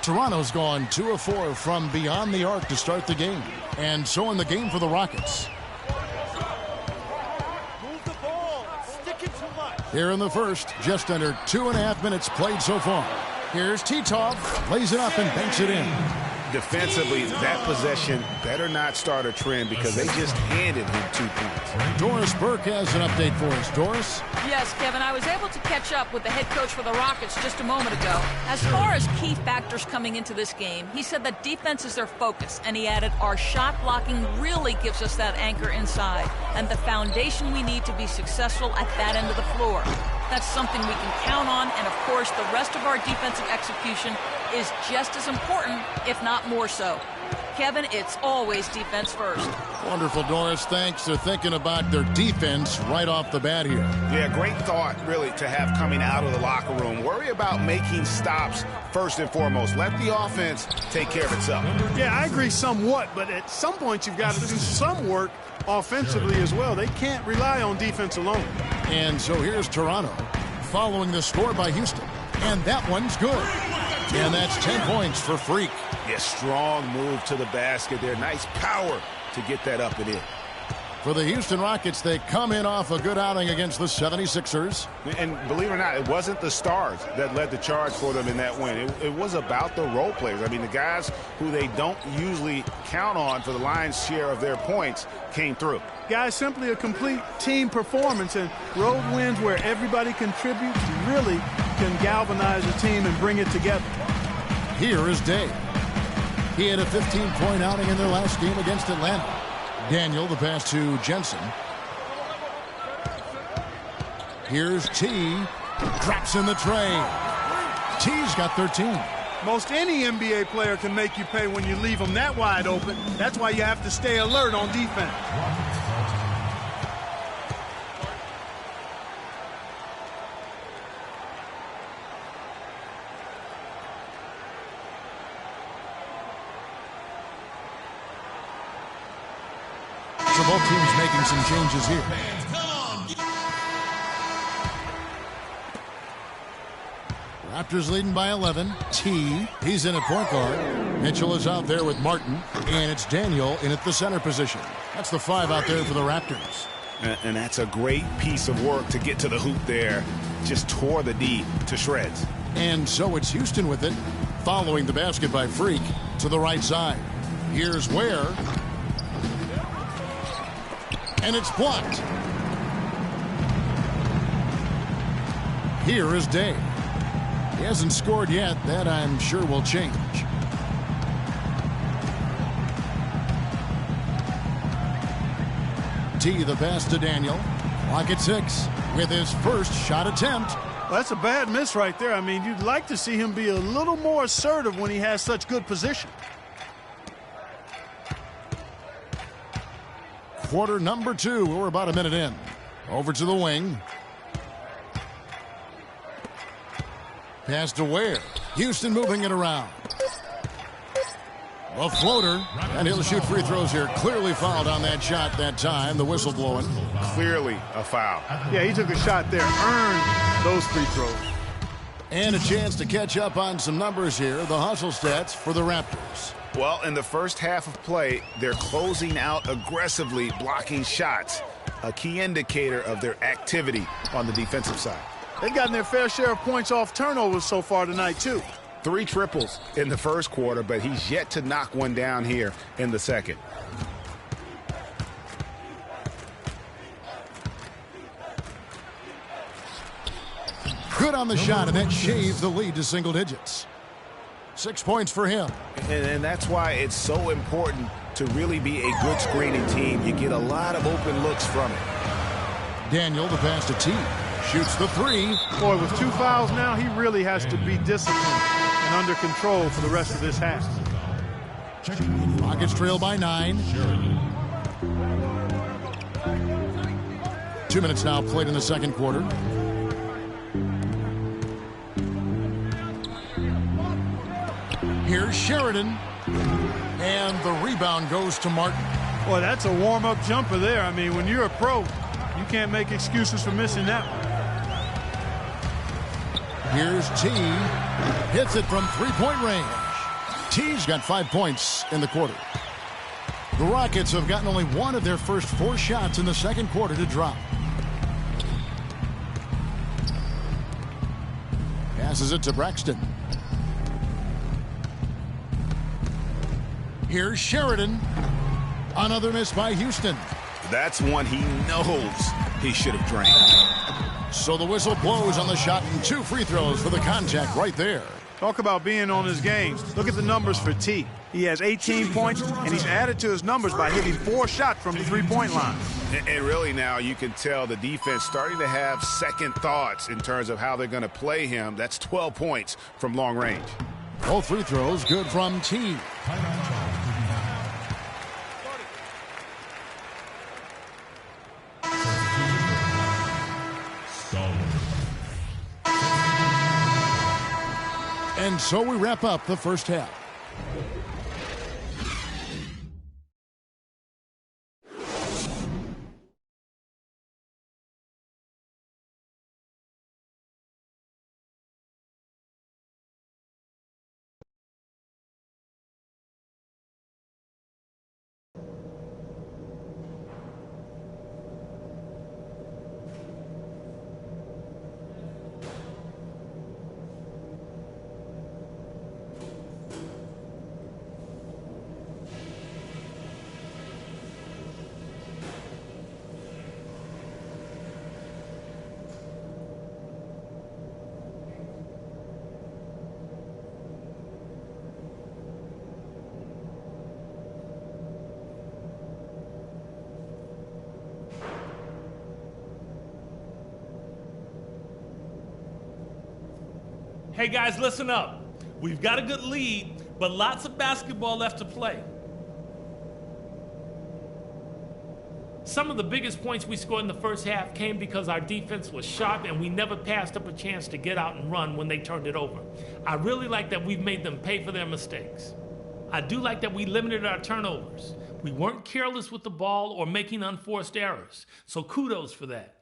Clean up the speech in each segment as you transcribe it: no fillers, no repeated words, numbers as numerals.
Toronto's gone 2 of 4 from beyond the arc to start the game. And so in the game for the Rockets. Move the ball. Sticking too much. Here in the first, just under 2.5 minutes played so far. Here's Titov, lays it up and banks it in. Defensively, that possession better not start a trend because they just handed him 2 points. Doris Burke has an update for us. Doris? Yes, Kevin, I was able to catch up with the head coach for the Rockets just a moment ago. As far as key factors coming into this game, he said that defense is their focus, and he added, our shot blocking really gives us that anchor inside and the foundation we need to be successful at that end of the floor. That's something we can count on, and of course, the rest of our defensive execution is just as important, if not more so. Kevin, it's always defense first. Wonderful, Doris. Thanks. They're thinking about their defense right off the bat here. Yeah, great thought, really, to have coming out of the locker room. Worry about making stops first and foremost. Let the offense take care of itself. Yeah, I agree somewhat, but at some point you've got to do some work offensively as well. They can't rely on defense alone. And so here's Toronto following the score by Houston. And that one's good. And that's 10 points for Freak. Yeah, strong move to the basket there. Nice power to get that up and in. For the Houston Rockets, they come in off a good outing against the 76ers. And believe it or not, it wasn't the stars that led the charge for them in that win. It was about the role players. I mean, the guys who they don't usually count on for the lion's share of their points came through. Guys, simply a complete team performance, and road wins where everybody contributes really can galvanize a team and bring it together. Here is Day. He had a 15-point outing in their last game against Atlanta. Daniel, the pass to Jensen. Here's T. Drops in the tray. T's got 13. Most any NBA player can make you pay when you leave them that wide open. That's why you have to stay alert on defense. So both teams making some changes here. Raptors leading by 11. T. He's in at point guard. Mitchell is out there with Martin. And it's Daniel in at the center position. That's the 5 out there for the Raptors. And that's a great piece of work to get to the hoop there. Just tore the D to shreds. And so it's Houston with it. Following the basket by Freak to the right side. Here's Ware. And it's blocked. Here is Day. He hasn't scored yet. That, I'm sure, will change. T, the pass to Daniel. Clock at 6 with his first shot attempt. Well, that's a bad miss right there. I mean, you'd like to see him be a little more assertive when he has such good position. Quarter number 2. We're about a minute in. Over to the wing. Pass to Ware. Houston moving it around. A floater. And he'll shoot free throws here. Clearly fouled on that shot that time. The whistle blowing. Clearly a foul. Yeah, he took a shot there. Earned those free throws. And a chance to catch up on some numbers here. The hustle stats for the Raptors. Well, in the first half of play, they're closing out aggressively, blocking shots. A key indicator of their activity on the defensive side. They've gotten their fair share of points off turnovers so far tonight, too. 3 triples in the first quarter, but he's yet to knock one down here in the second. Good on the shot, and that shaves the lead to single digits. 6 points for him. And that's why it's so important to really be a good screening team. You get a lot of open looks from it. Daniel, the pass to T. Shoots the 3. Boy, with 2 fouls now, he really has to be disciplined and under control for the rest of this half. Rockets trail by 9. 2 minutes now played in the second quarter. Here's Sheridan. And the rebound goes to Martin. Boy, that's a warm-up jumper there. I mean, when you're a pro, you can't make excuses for missing that one. Here's T. Hits it from 3-point range. T's got 5 points in the quarter. The Rockets have gotten only one of their first 4 shots in the second quarter to drop. Passes it to Braxton. Here's Sheridan. Another miss by Houston. That's one he knows he should have drained. So the whistle blows on the shot and 2 free throws for the contact right there. Talk about being on his game. Look at the numbers for T. He has 18 points, and he's added to his numbers by hitting 4 shots from the three-point line. And really now you can tell the defense starting to have second thoughts in terms of how they're going to play him. That's 12 points from long range. Both free throws good from T. And so we wrap up the first half. Hey guys, listen up. We've got a good lead, but lots of basketball left to play. Some of the biggest points we scored in the first half came because our defense was sharp and we never passed up a chance to get out and run when they turned it over. I really like that we've made them pay for their mistakes. I do like that we limited our turnovers. We weren't careless with the ball or making unforced errors, so kudos for that.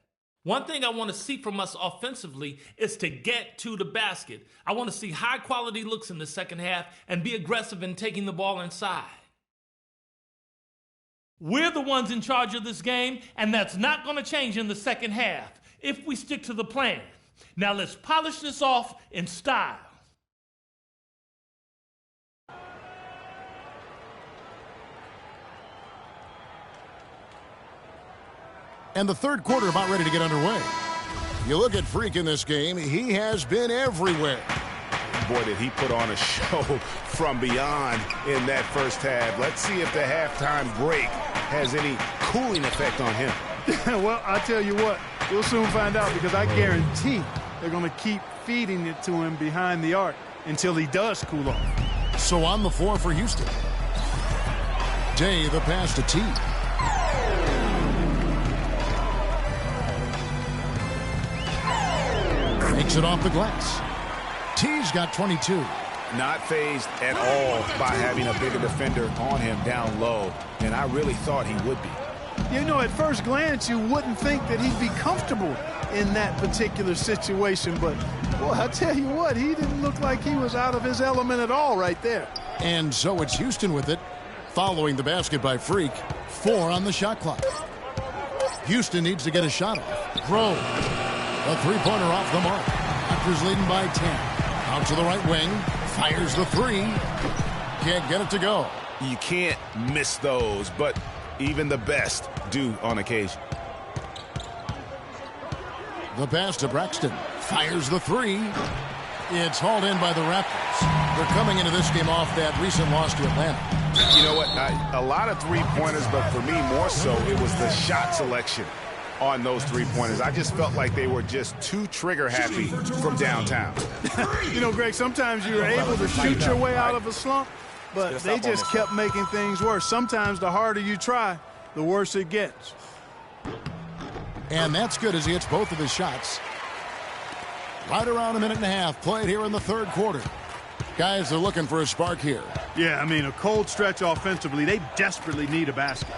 One thing I want to see from us offensively is to get to the basket. I want to see high-quality looks in the second half and be aggressive in taking the ball inside. We're the ones in charge of this game, and that's not going to change in the second half if we stick to the plan. Now let's polish this off in style. And the third quarter about ready to get underway. You look at Freak in this game, he has been everywhere. Boy, did he put on a show from beyond in that first half. Let's see if the halftime break has any cooling effect on him. Well, I'll tell you what, we'll soon find out because I guarantee they're going to keep feeding it to him behind the arc until he does cool off. So on the floor for Houston. Day the pass to T. Makes it off the glass. T's got 22. Not fazed at all by having a bigger defender on him down low, and I really thought he would be. You know, at first glance, you wouldn't think that he'd be comfortable in that particular situation, but, boy, I tell you what, he didn't look like he was out of his element at all right there. And so it's Houston with it, following the basket by Freak. 4 on the shot clock. Houston needs to get a shot off. Grove. A three-pointer off the mark. Raptors leading by 10. Out to the right wing. Fires the 3. Can't get it to go. You can't miss those, but even the best do on occasion. The pass to Braxton. Fires the 3. It's hauled in by the Raptors. They're coming into this game off that recent loss to Atlanta. You know what? A lot of three-pointers, but for me more so, it was the shot selection on those three-pointers. I just felt like they were just too trigger-happy from downtown. You know, Greg, sometimes you're able to shoot your way out of a slump, but they just kept making things worse. Sometimes the harder you try, the worse it gets. And that's good as he hits both of his shots. Right around a minute and a half played here in the third quarter. Guys, they're looking for a spark here. Yeah, I mean, a cold stretch offensively. They desperately need a basket.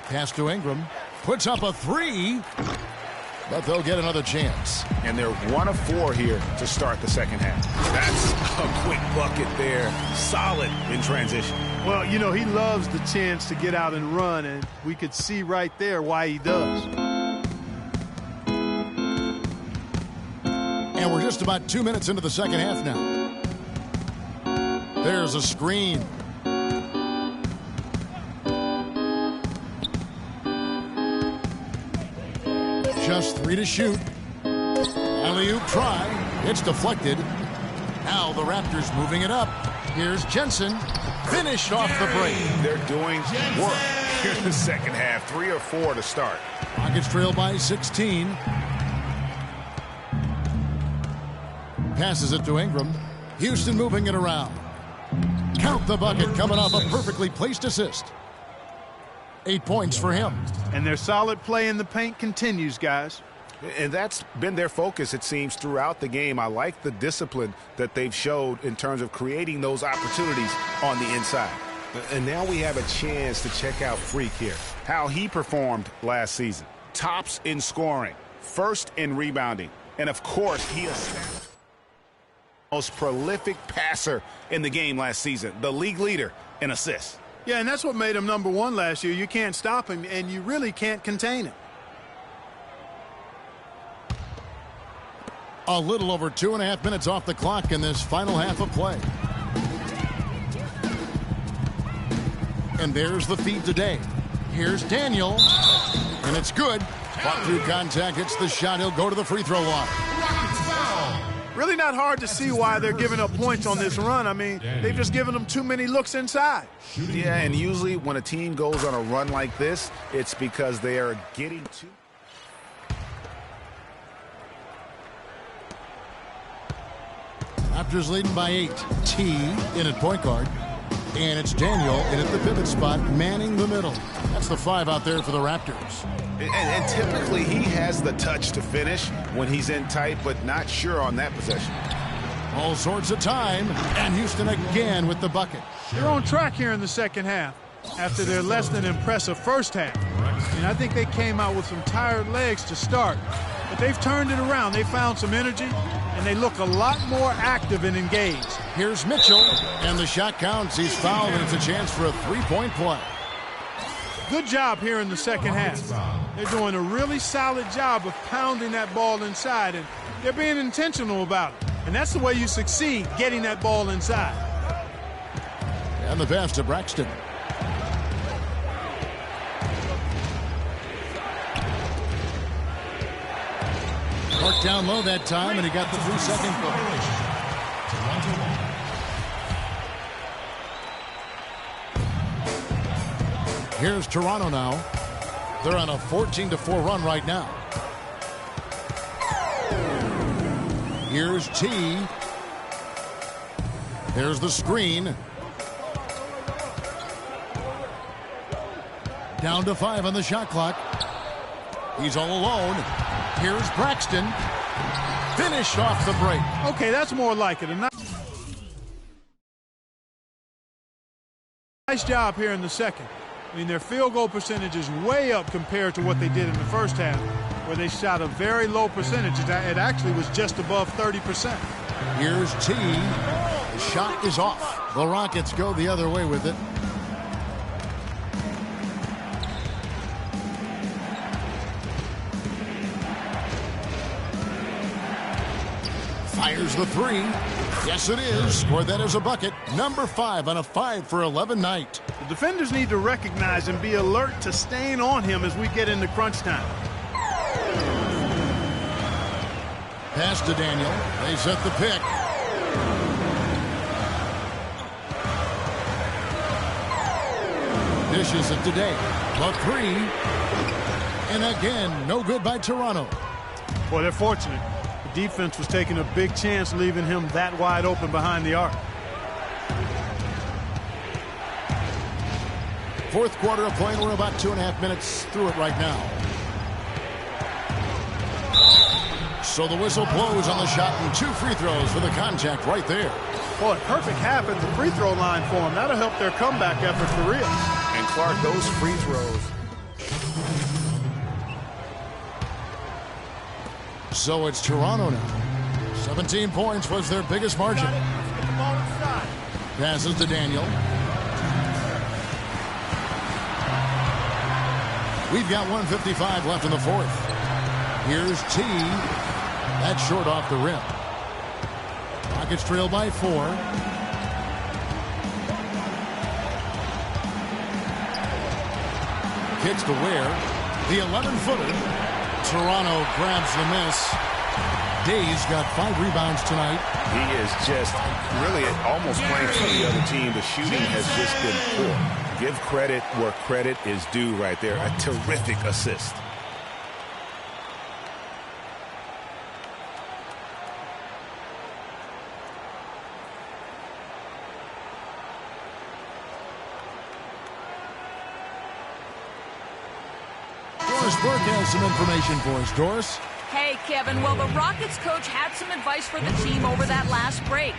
Pass to Ingram. Puts up a 3, but they'll get another chance. And they're 1 of 4 here to start the second half. That's A quick bucket there. Solid in transition. Well, you know, he loves the chance to get out and run, and we could see right there why he does. And we're just about 2 minutes into the second half now. There's a screen. Just 3 to shoot. Alley-oop try. It's deflected. Now the Raptors moving it up. Here's Jensen. Finished off the break. They're doing work here in the second half. 3 or 4 to start. Rockets trail by 16. Passes it to Ingram. Houston moving it around. Count the bucket coming off a perfectly placed assist. 8 points for him. And their solid play in the paint continues, guys. And that's been their focus, it seems, throughout the game. I like the discipline that they've showed in terms of creating those opportunities on the inside. And now we have a chance to check out Freak here. How he performed last season. Tops in scoring, first in rebounding, and of course he is most prolific passer in the game last season, the league leader in assists. Yeah, and that's what made him #1 last year. You can't stop him, and you really can't contain him. A little over 2.5 minutes off the clock in this final half of play. And there's the feed today. Here's Daniel. And it's good. Fought through contact, hits the shot. He'll go to the free throw line. Really not hard to see why they're giving up points on this run. I mean, they've just given them too many looks inside. Yeah, and usually when a team goes on a run like this, it's because they are getting too... Raptors leading by 8. T in at point guard. And it's Daniel in at the pivot spot, manning the middle. That's the 5 out there for the Raptors. And typically he has the touch to finish when he's in tight, but not sure on that possession. All sorts of time. And Houston again with the bucket. They're on track here in the second half after their less than impressive first half. And I think they came out with some tired legs to start. But they've turned it around. They found some energy, and they look a lot more active and engaged. Here's Mitchell, and the shot counts. He's fouled, and it's a chance for a three-point play. Good job here in the second half. They're doing a really solid job of pounding that ball inside, and they're being intentional about it. And that's the way you succeed, getting that ball inside. And the pass to Braxton. Marked down low that time, and he got the 3-second goal. Here's Toronto now. They're on a 14-4 run right now. Here's T. There's the screen. Down to 5 on the shot clock. He's all alone. Here's Braxton. Finished off the break. Okay, that's more like it. Nice job here in the second. I mean, their field goal percentage is way up compared to what they did in the first half, where they shot a very low percentage. It actually was just above 30%. Here's T. The shot is off. The Rockets go the other way with it. Fires the 3. Yes, it is. Scored that as a bucket. Number 5 on a 5-for-11 night. The defenders need to recognize and be alert to staying on him as we get into crunch time. Pass to Daniel. They set the pick. Dishes it today. The 3. And again, no good by Toronto. Boy, they're fortunate. The defense was taking a big chance leaving him that wide open behind the arc. Fourth quarter of play. We're about 2.5 minutes through it right now. So the whistle blows on the shot and 2 free throws for the contact right there. Boy, perfect half at the free throw line for him. That'll help their comeback effort for real. And Clark, those free throws. So it's Toronto now. 17 points was their biggest margin. Passes to Daniel. We've got 1:55 left in the fourth. Here's T. That's short off the rim. Rockets trail by 4. Kicks to Ware. The 11-footer. Toronto grabs the miss. Day's got 5 rebounds tonight. He is just really almost playing for the other team. The shooting has just been poor. Give credit where credit is due right there. A terrific assist. Doris Burke has some information for us. Doris? Hey, Kevin. Well, the Rockets coach had some advice for the team over that last break.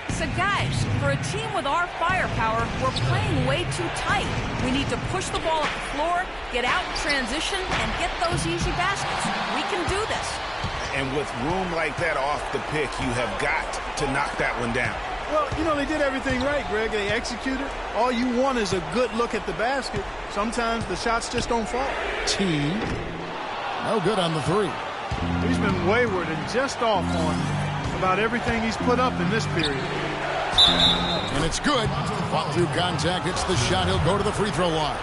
He said, guys, for a team with our firepower, we're playing way too tight. We need to push the ball up the floor, get out in transition, and get those easy baskets. We can do this. And with room like that off the pick, you have got to knock that one down. Well, you know, they did everything right, Greg. They executed. All you want is a good look at the basket. Sometimes the shots just don't fall. T. No good on the 3. He's been wayward and just off on about everything he's put up in this period. And it's good. Fought through contact. It's the shot. He'll go to the free throw line.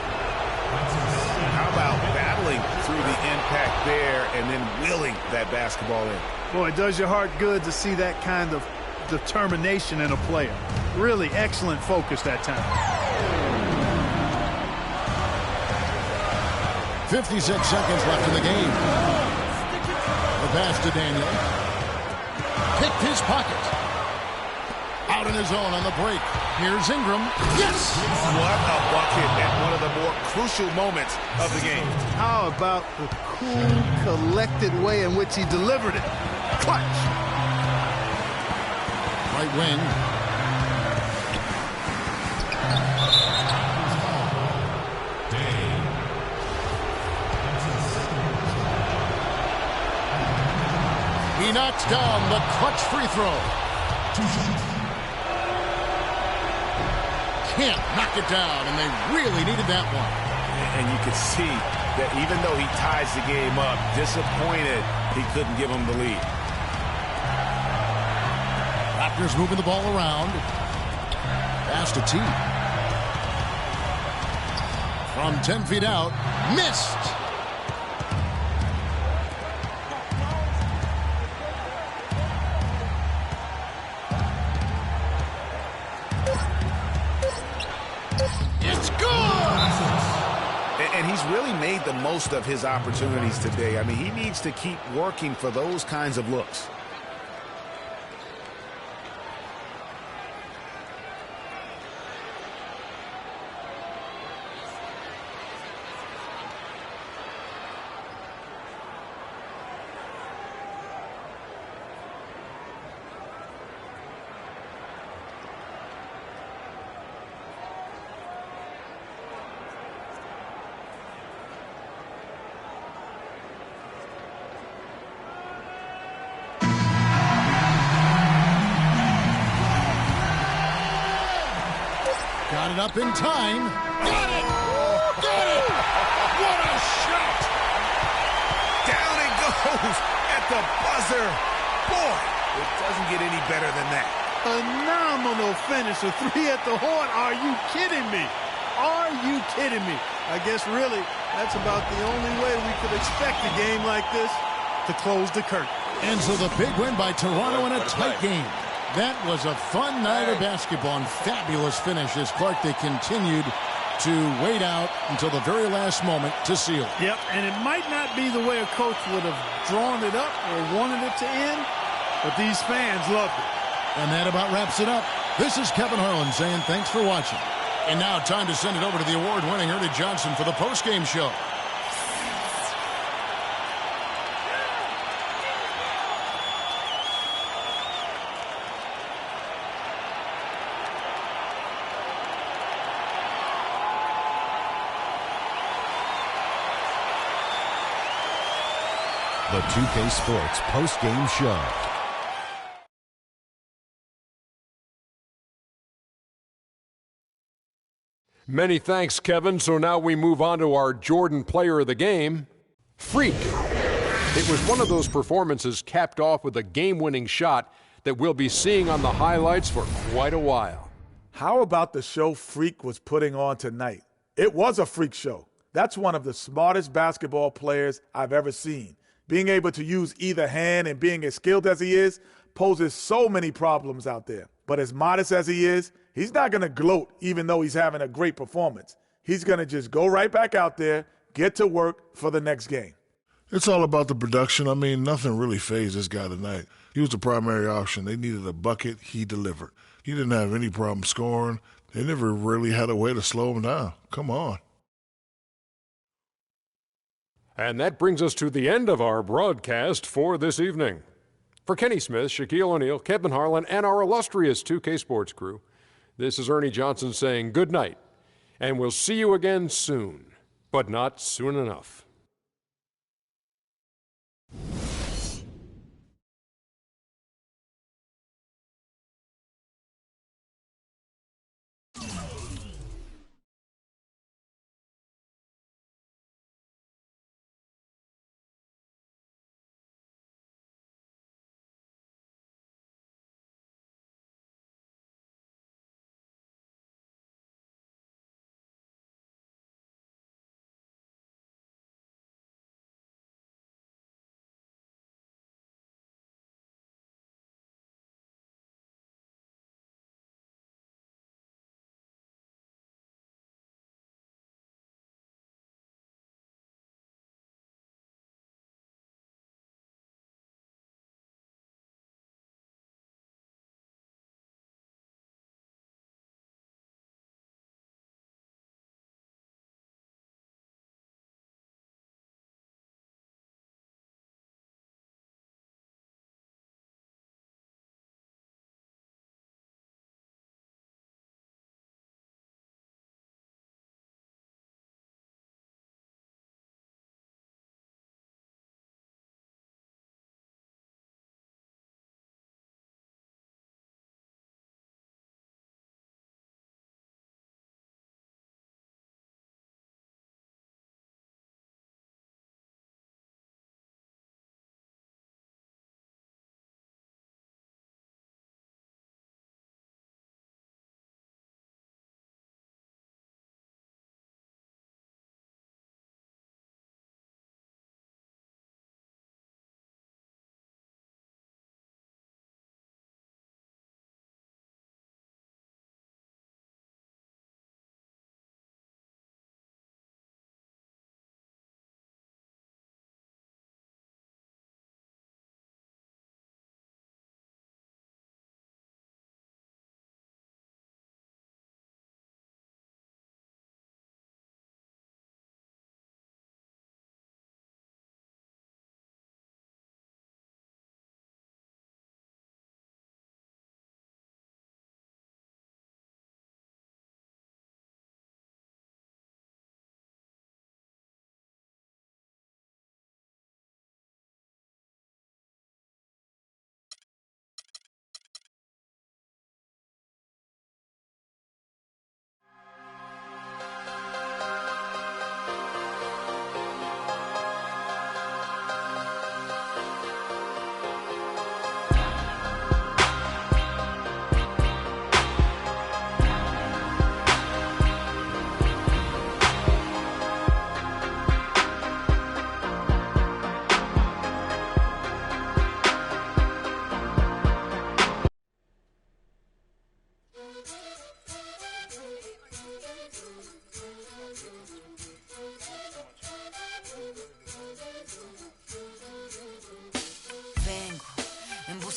How about battling through the impact there and then willing that basketball in? Boy, it does your heart good to see that kind of determination in a player. Really excellent focus that time. 56 seconds left in the game. The pass to Daniel. Picked his pocket. Out in his own on the break. Here's Ingram. Yes! What a bucket at one of the more crucial moments of the game. How about the cool, collected way in which he delivered it? Clutch! Right wing. He knocks down the clutch free throw. Can't knock it down, and they really needed that one. And you could see that even though he ties the game up, disappointed he couldn't give him the lead. Raptors moving the ball around. Pass to T. From 10 feet out. Missed. It's good! And he's really made the most of his opportunities today. I mean, he needs to keep working for those kinds of looks. Got it up in time. Got it! Got it! What a shot! Down it goes at the buzzer. Boy, it doesn't get any better than that. Phenomenal finish. A 3 at the horn. Are you kidding me? Are you kidding me? I guess really that's about the only way we could expect a game like this to close the curtain. And so the big win by Toronto in a tight game. That was a fun night of basketball and fabulous finish as Clark, they continued to wait out until the very last moment to seal. Yep, and it might not be the way a coach would have drawn it up or wanted it to end, but these fans loved it. And that about wraps it up. This is Kevin Harlan saying thanks for watching. And now time to send it over to the award-winning Ernie Johnson for the post-game show. The 2K Sports post-game show. Many thanks, Kevin. So now we move on to our Jordan Player of the Game, Freak. It was one of those performances capped off with a game-winning shot that we'll be seeing on the highlights for quite a while. How about the show Freak was putting on tonight? It was a freak show. That's one of the smartest basketball players I've ever seen. Being able to use either hand and being as skilled as he is poses so many problems out there. But as modest as he is, he's not going to gloat even though he's having a great performance. He's going to just go right back out there, get to work for the next game. It's all about the production. I mean, nothing really fazed this guy tonight. He was the primary option. They needed a bucket. He delivered. He didn't have any problem scoring. They never really had a way to slow him down. Come on. And that brings us to the end of our broadcast for this evening. For Kenny Smith, Shaquille O'Neal, Kevin Harlan, and our illustrious 2K Sports crew, this is Ernie Johnson saying good night, and we'll see you again soon, but not soon enough.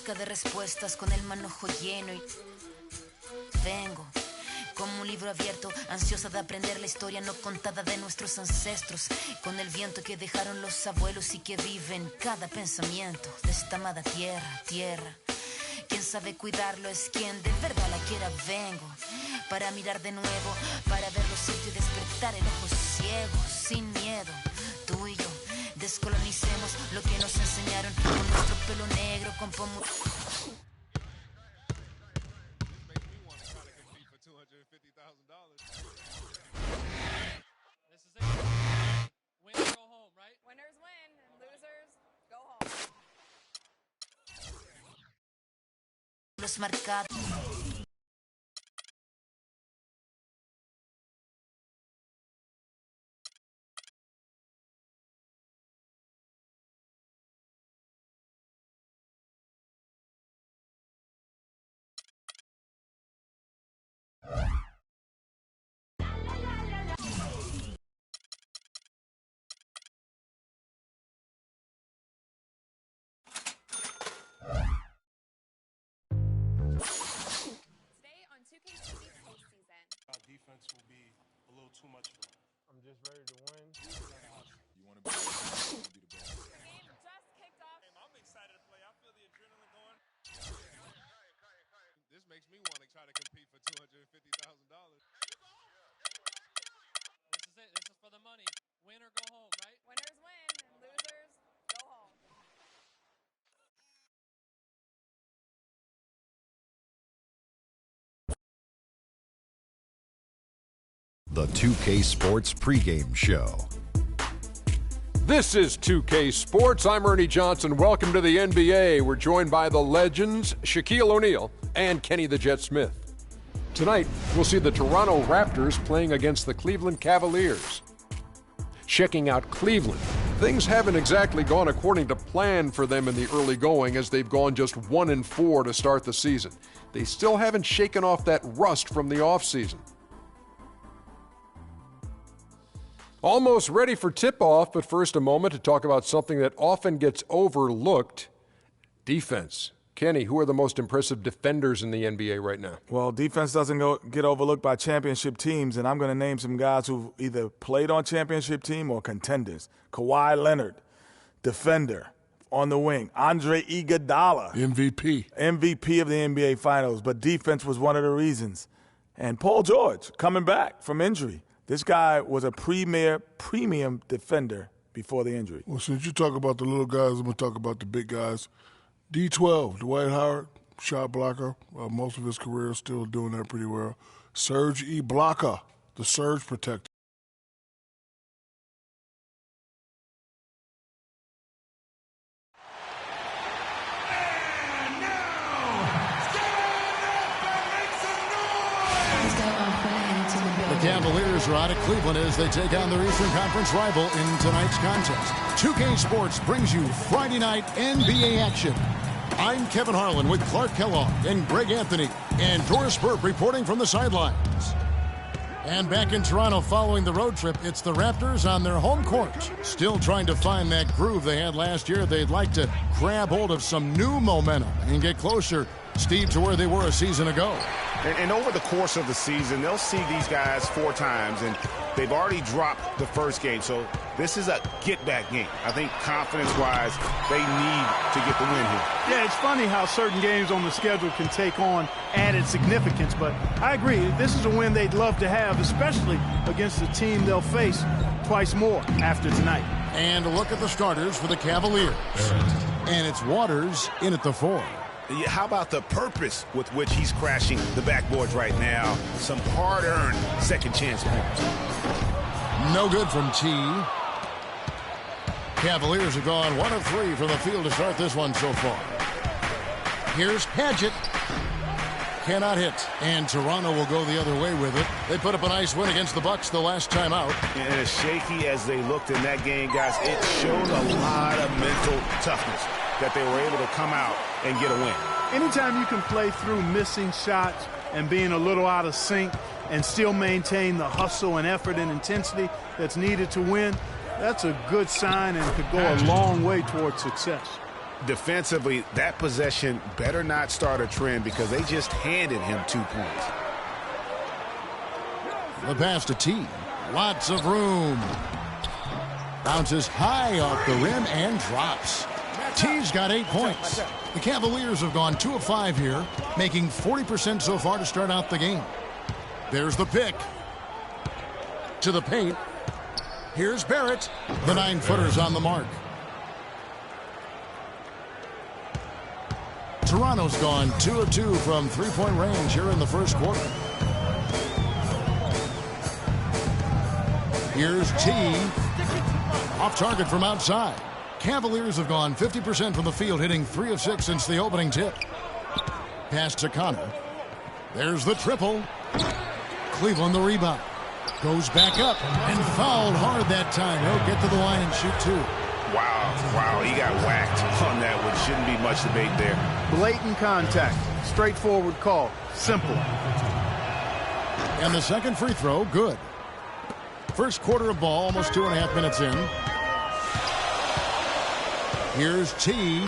De respuestas con el manojo lleno y vengo como un libro abierto, ansiosa de aprender la historia no contada de nuestros ancestros, con el viento que dejaron los abuelos y que vive en cada pensamiento de esta amada tierra. Quien sabe cuidarlo es quien de verdad la quiera. Vengo para mirar de nuevo, para ver lo cierto y despertar el ojo ciego, sin miedo, tú y yo. Descolonicemos lo que nos enseñaron con nuestro pelo negro, con pomo. libros marcados. Defense will be a little too much for them. I'm just ready to win. You want to be the best. The game just kicked off. I'm excited to play. I feel the adrenaline going. This makes me want to try to compete for $250,000. This is it. This is for the money. Win or go home, right? Winners win, and losers go home. The 2K Sports pregame show. This is 2K Sports. I'm Ernie Johnson. Welcome to the NBA. We're joined by the legends, Shaquille O'Neal and Kenny the Jet Smith. Tonight, we'll see the Toronto Raptors playing against the Cleveland Cavaliers. Checking out Cleveland, things haven't exactly gone according to plan for them in the early going, as they've gone just 1-4 to start the season. They still haven't shaken off that rust from the offseason. Almost ready for tip-off, but first a moment to talk about something that often gets overlooked, defense. Kenny, who are the most impressive defenders in the NBA right now? Well, defense doesn't get overlooked by championship teams, and I'm going to name some guys who've either played on championship team or contenders. Kawhi Leonard, defender on the wing. Andre Iguodala, MVP of the NBA Finals, but defense was one of the reasons. And Paul George, coming back from injury. This guy was a premium defender before the injury. Well, since you talk about the little guys, I'm going to talk about the big guys. D12, Dwight Howard, shot blocker. Most of his career still doing that pretty well. Serge Ibaka, the surge protector. The Cavaliers are out of Cleveland as they take on their Eastern Conference rival in tonight's contest. 2K Sports brings you Friday night NBA action. I'm Kevin Harlan with Clark Kellogg and Greg Anthony and Doris Burke reporting from the sidelines. And back in Toronto following the road trip, it's the Raptors on their home court. Still trying to find that groove they had last year. They'd like to grab hold of some new momentum and get closer, Steve, to where they were a season ago. And over the course of the season, they'll see these guys 4 times, and they've already dropped the first game. So this is a get-back game. I think confidence-wise, they need to get the win here. Yeah, it's funny how certain games on the schedule can take on added significance, but I agree. This is a win they'd love to have, especially against the team they'll face twice more after tonight. And a look at the starters for the Cavaliers. And it's Waters in at the 4. How about the purpose with which he's crashing the backboards right now? Some hard-earned second-chance points. No good from T. Cavaliers have gone 1 of 3 from the field to start this one so far. Here's Padgett. Cannot hit. And Toronto will go the other way with it. They put up a nice win against the Bucks the last time out. And as shaky as they looked in that game, guys, it showed a lot of mental toughness that they were able to come out and get a win. Anytime you can play through missing shots and being a little out of sync and still maintain the hustle and effort and intensity that's needed to win, that's a good sign and could go a long way towards success. Defensively, that possession better not start a trend because they just handed him 2 points. The pass to T. Lots of room. Bounces high off the rim and drops. T's got 8 points. The Cavaliers have gone 2 of 5 here, making 40% so far to start out the game. There's the pick. To the paint. Here's Barrett. The 9-footer's on the mark. Toronto's gone 2 of 2 from three-point range here in the first quarter. Here's T. Off target from outside. Cavaliers have gone 50% from the field, hitting 3 of 6 since the opening tip. pass to Connor. There's the triple. Cleveland the rebound. Goes back up and fouled hard that time. He'll get to the line and shoot two. Wow, he got whacked on that one. Shouldn't be much debate there. Blatant contact. Straightforward call. Simple. And the second free throw, good. First quarter of ball, almost 2.5 minutes in. Here's T.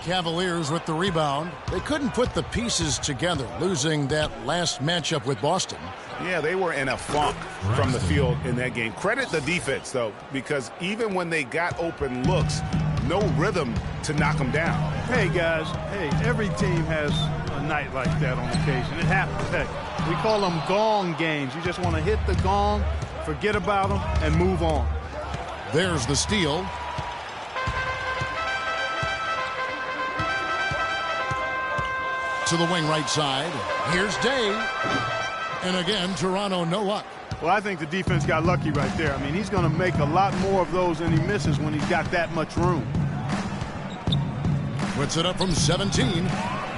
Cavaliers with the rebound. They couldn't put the pieces together, losing that last matchup with Boston. Yeah, they were in a funk from the field in that game. Credit the defense, though, because even when they got open looks, no rhythm to knock them down. Hey, guys. Hey, every team has a night like that on occasion. It happens. Heck, we call them gong games. You just want to hit the gong, forget about them, and move on. There's the steal. To the wing right side. Here's Day. And again, Toronto, no luck. Well, I think the defense got lucky right there. I mean, he's going to make a lot more of those than he misses when he's got that much room. Puts it up from 17.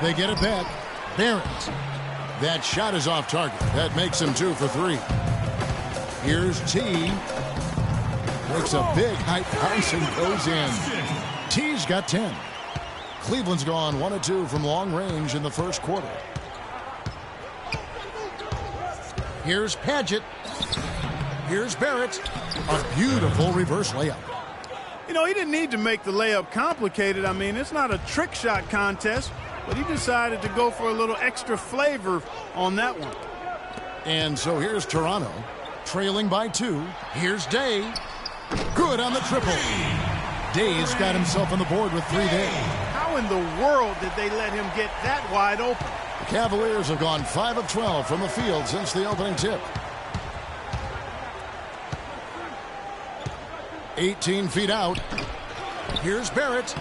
They get it back. Barrett. That shot is off target. That makes him 2 for 3. Here's T. Makes a big high bounce and goes in. T's got 10. Cleveland's gone 1 of 2 from long range in the first quarter. Here's Padgett. Here's Barrett. A beautiful reverse layup. You know, he didn't need to make the layup complicated. I mean, it's not a trick shot contest, but he decided to go for a little extra flavor on that one. And so here's Toronto, trailing by 2. Here's Day. Good on the triple. Day's got himself on the board with 3 there. How in the world did they let him get that wide open? The Cavaliers have gone 5 of 12 from the field since the opening tip. 18 feet out. Here's Barrett.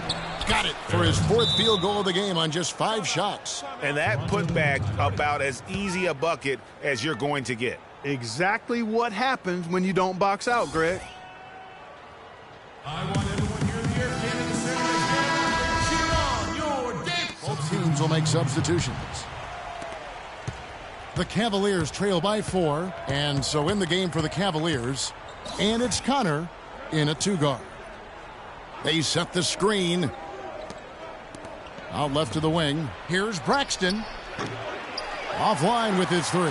Got it for his 4th field goal of the game on just 5 shots. And that putback about as easy a bucket as you're going to get. Exactly what happens when you don't box out, Greg. I want everyone here in the air Canada Center again. Cheer on your game. Both teams will make substitutions. The Cavaliers trail by 4, and so in the game for the Cavaliers, and it's Connor in a 2-guard. They set the screen. Out left to the wing. Here's Braxton. Offline with his 3.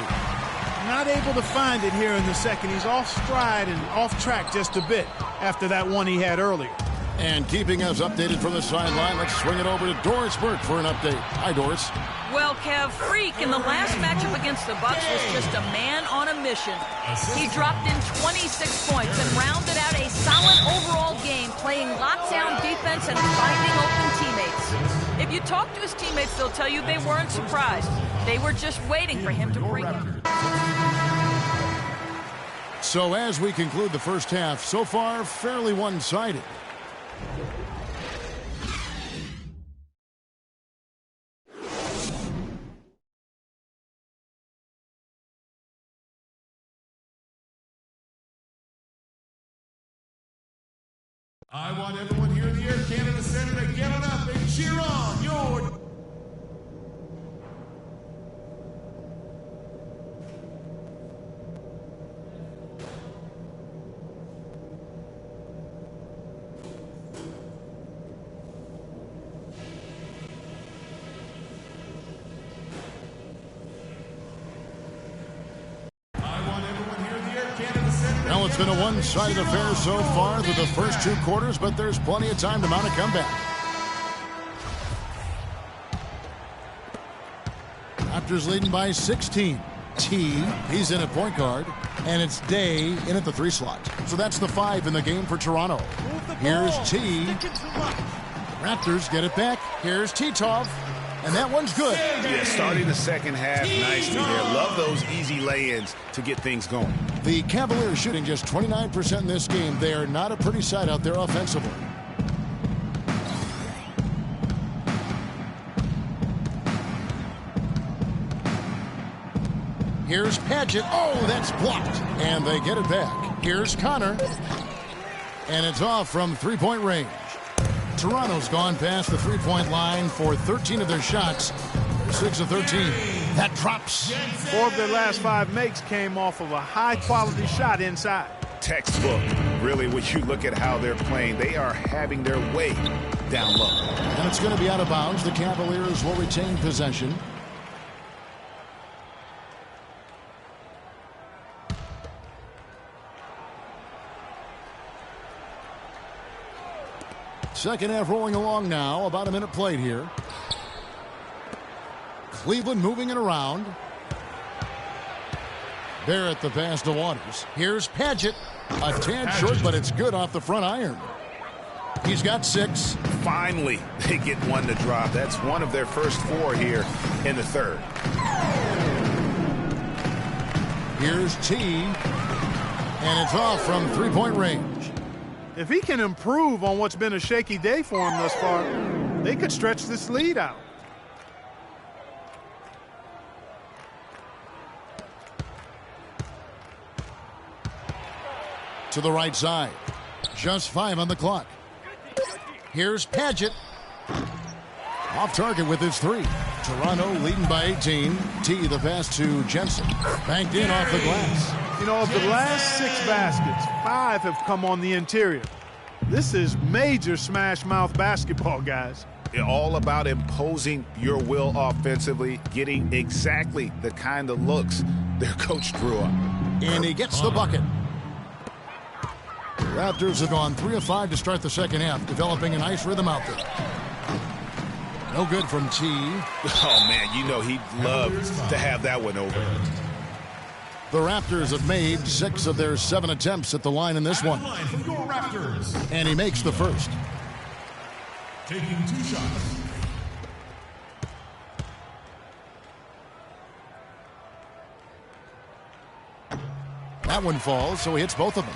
Not able to find it here in the second. He's off stride and off track just a bit after that one he had earlier. And keeping us updated from the sideline, let's swing it over to Doris Burke for an update. Hi, Doris. Well, Kev, Freak in the last matchup against the Bucks was just a man on a mission. He dropped in 26 points and rounded out a solid overall game, playing lockdown defense and finding open teammates. If you talk to his teammates, they'll tell you they weren't surprised. They were just waiting for him to break it. So as we conclude the first half, so far fairly one-sided. I want everyone here in the Air Canada Center to get on up and cheer on your... Well, it's been a one-sided affair so far through the first 2 quarters, but there's plenty of time to mount a comeback. Raptors leading by 16. T, he's in at point guard, and it's Day in at the 3 slot. So that's the 5 in the game for Toronto. Here's T. Raptors get it back. Here's Titov, and that one's good. Yeah, starting the second half nicely there. Love those easy lay-ins to get things going. The Cavaliers shooting just 29% in this game. They are not a pretty sight out there offensively. Here's Padgett. Oh, that's blocked. And they get it back. Here's Connor. And it's off from 3-point range. Toronto's gone past the 3-point line for 13 of their shots. 6 of 13. That drops. 4 of their last 5 makes came off of a high-quality shot inside. Textbook. Really, when you look at how they're playing, they are having their way down low. And it's going to be out of bounds. The Cavaliers will retain possession. Second half rolling along now. About a minute played here. Cleveland moving it around. Barrett the pass to Waters. Here's Padgett. A tad short, but it's good off the front iron. He's got 6. Finally, they get one to drop. That's one of their first 4 here in the third. Here's T. And it's off from three-point range. If he can improve on what's been a shaky day for him thus far, they could stretch this lead out. To the right side. Just 5 on the clock. Here's Padgett. Off target with his 3. Toronto leading by 18. T the pass to Jensen. Banked in off the glass. You know, of the last 6 baskets, 5 have come on the interior. This is major smash mouth basketball, guys. All about imposing your will offensively, getting exactly the kind of looks their coach drew up. And he gets the bucket. Raptors have gone 3 of 5 to start the second half, developing a nice rhythm out there. No good from T. Oh, man, you know he'd love to have that one over. The Raptors have made 6 of their 7 attempts at the line in this one. And he makes the first. Taking 2 shots. That one falls, so he hits both of them.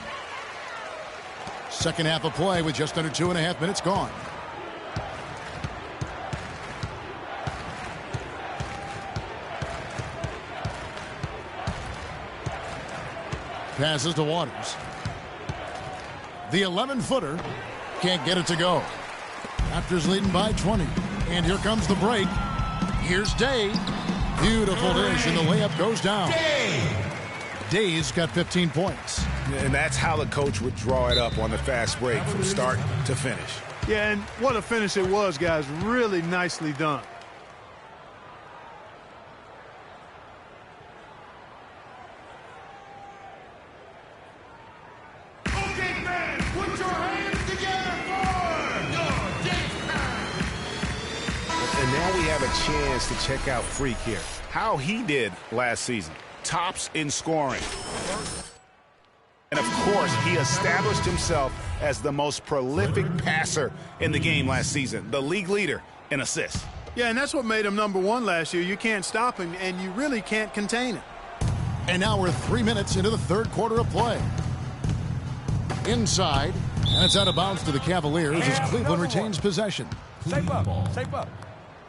Second half of play with just under 2.5 minutes gone. Passes to Waters. The 11-footer can't get it to go. Raptors leading by 20. And here comes the break. Here's Day. Beautiful dish, and the layup goes down. Day's got 15 points. And that's how the coach would draw it up on the fast break from start to finish. Yeah, and what a finish it was, guys. Really nicely done. And now we have a chance to check out Freak here. How he did last season. Tops in scoring. And, of course, he established himself as the most prolific passer in the game last season. The league leader in assists. Yeah, and that's what made him #1 last year. You can't stop him, and you really can't contain him. And now we're 3 minutes into the third quarter of play. Inside, and it's out of bounds to the Cavaliers as Cleveland retains possession. Shape up.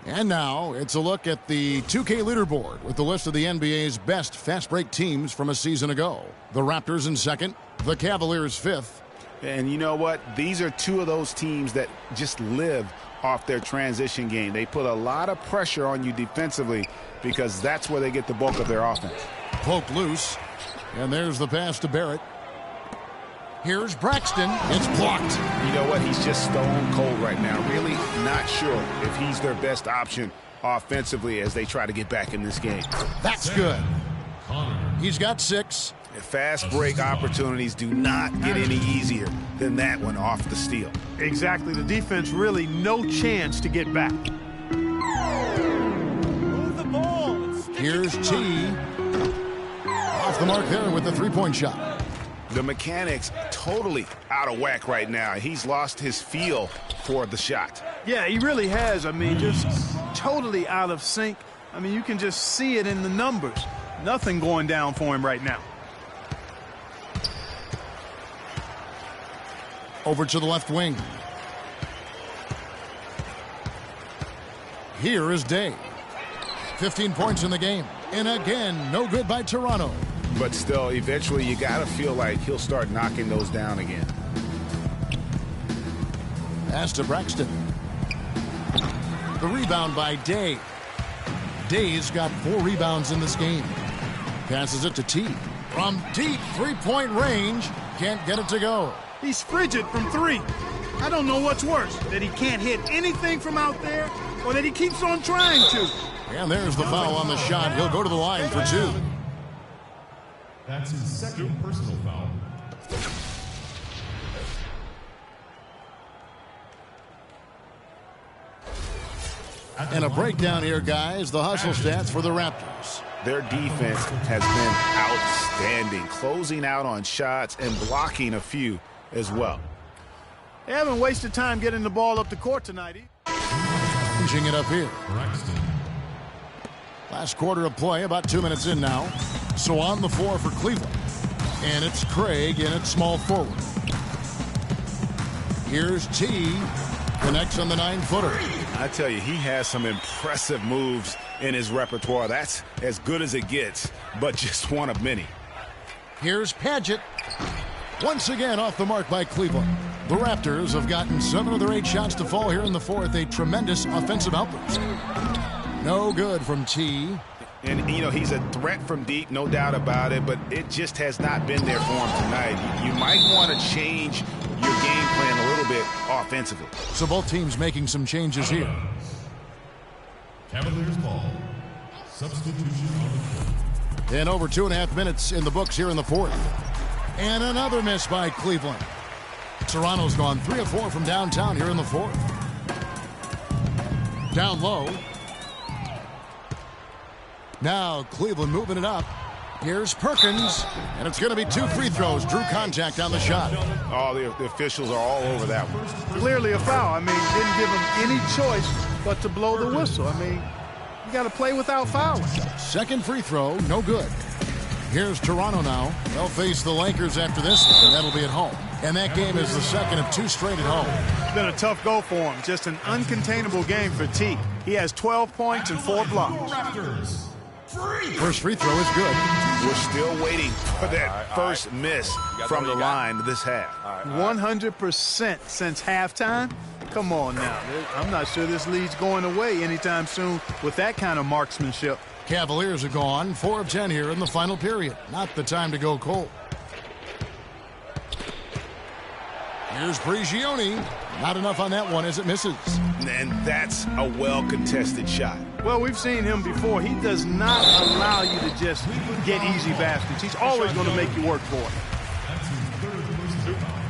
And now it's a look at the 2K leaderboard with the list of the NBA's best fast break teams from a season ago. The Raptors in second, the Cavaliers 5th. And you know what? These are 2 of those teams that just live off their transition game. They put a lot of pressure on you defensively because that's where they get the bulk of their offense. Poked loose, and there's the pass to Barrett. Here's Braxton. It's blocked. You know what? He's just stone cold right now. Really not sure if he's their best option offensively as they try to get back in this game. That's good. He's got 6. Fast break opportunities do not get any easier than that one off the steal. Exactly. The defense really no chance to get back. Move the ball. Here's T. Off the mark there with the three-point shot. The mechanics totally out of whack right now. He's lost his feel for the shot. Yeah, he really has. I mean, just totally out of sync. I mean, you can just see it in the numbers. Nothing going down for him right now. Over to the left wing. Here is Day. 15 points in the game. And again, no good by Toronto. But still, eventually you got to feel like he'll start knocking those down again. Pass to Braxton. The rebound by Day. Day's got 4 rebounds in this game. Passes it to T. From deep three-point range, can't get it to go. He's frigid from 3. I don't know what's worse, that he can't hit anything from out there or that he keeps on trying to. And there's the foul on the shot. He'll go to the line for 2. That's his second personal foul. And a breakdown here, guys. The hustle stats for the Raptors. Their defense has been outstanding, closing out on shots and blocking a few as well. They haven't wasted time getting the ball up the court tonight. Pushing it up here. Last quarter of play, about 2 minutes in now. So on the floor for Cleveland. And it's Craig in at small forward. Here's T. Connects on the 9-footer. I tell you, he has some impressive moves in his repertoire. That's as good as it gets, but just one of many. Here's Padgett. Once again off the mark by Cleveland. The Raptors have gotten 7 of their 8 shots to fall here in the fourth. A tremendous offensive outburst. No good from T. And, you know, he's a threat from deep, no doubt about it, but it just has not been there for him tonight. You might want to change your game plan a little bit offensively. So both teams making some changes here. Cavaliers ball. Substitution on the court. And over 2.5 minutes in the books here in the fourth. And another miss by Cleveland. Toronto's gone 3 of 4 from downtown here in the fourth. Down low. Now Cleveland moving it up. Here's Perkins, and it's going to be 2 free throws. Drew contact on the shot. Oh, the officials are all over that one. Clearly a foul. I mean, didn't give him any choice but to blow the whistle. I mean, you got to play without fouling. Second free throw, no good. Here's Toronto now. They'll face the Lakers after this one, and that'll be at home. And that game is the second of 2 straight at home. It's been a tough go for him. Just an uncontainable game for T. He has 12 points and 4 blocks. First free throw is good. We're still waiting for that first miss from the line this half. 100% since halftime? Come on now. I'm not sure this lead's going away anytime soon with that kind of marksmanship. Cavaliers are gone 4 of 10 here in the final period. Not the time to go cold. Here's Prigioni. Not enough on that one as it misses. And that's a well-contested shot. Well, we've seen him before. He does not allow you to just get easy baskets. He's always going to make you work for it. That's his third personal foul.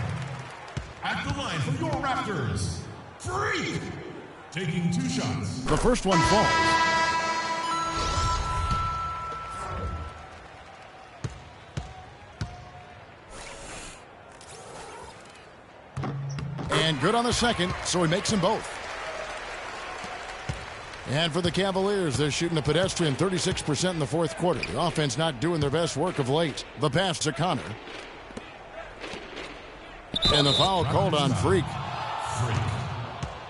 At the line for your Raptors, Freak, taking 2 shots. The first one falls. And good on the second, so he makes them both. And for the Cavaliers, they're shooting a pedestrian 36% in the fourth quarter. The offense not doing their best work of late. The pass to Connor. And the foul called on Freak. Freak.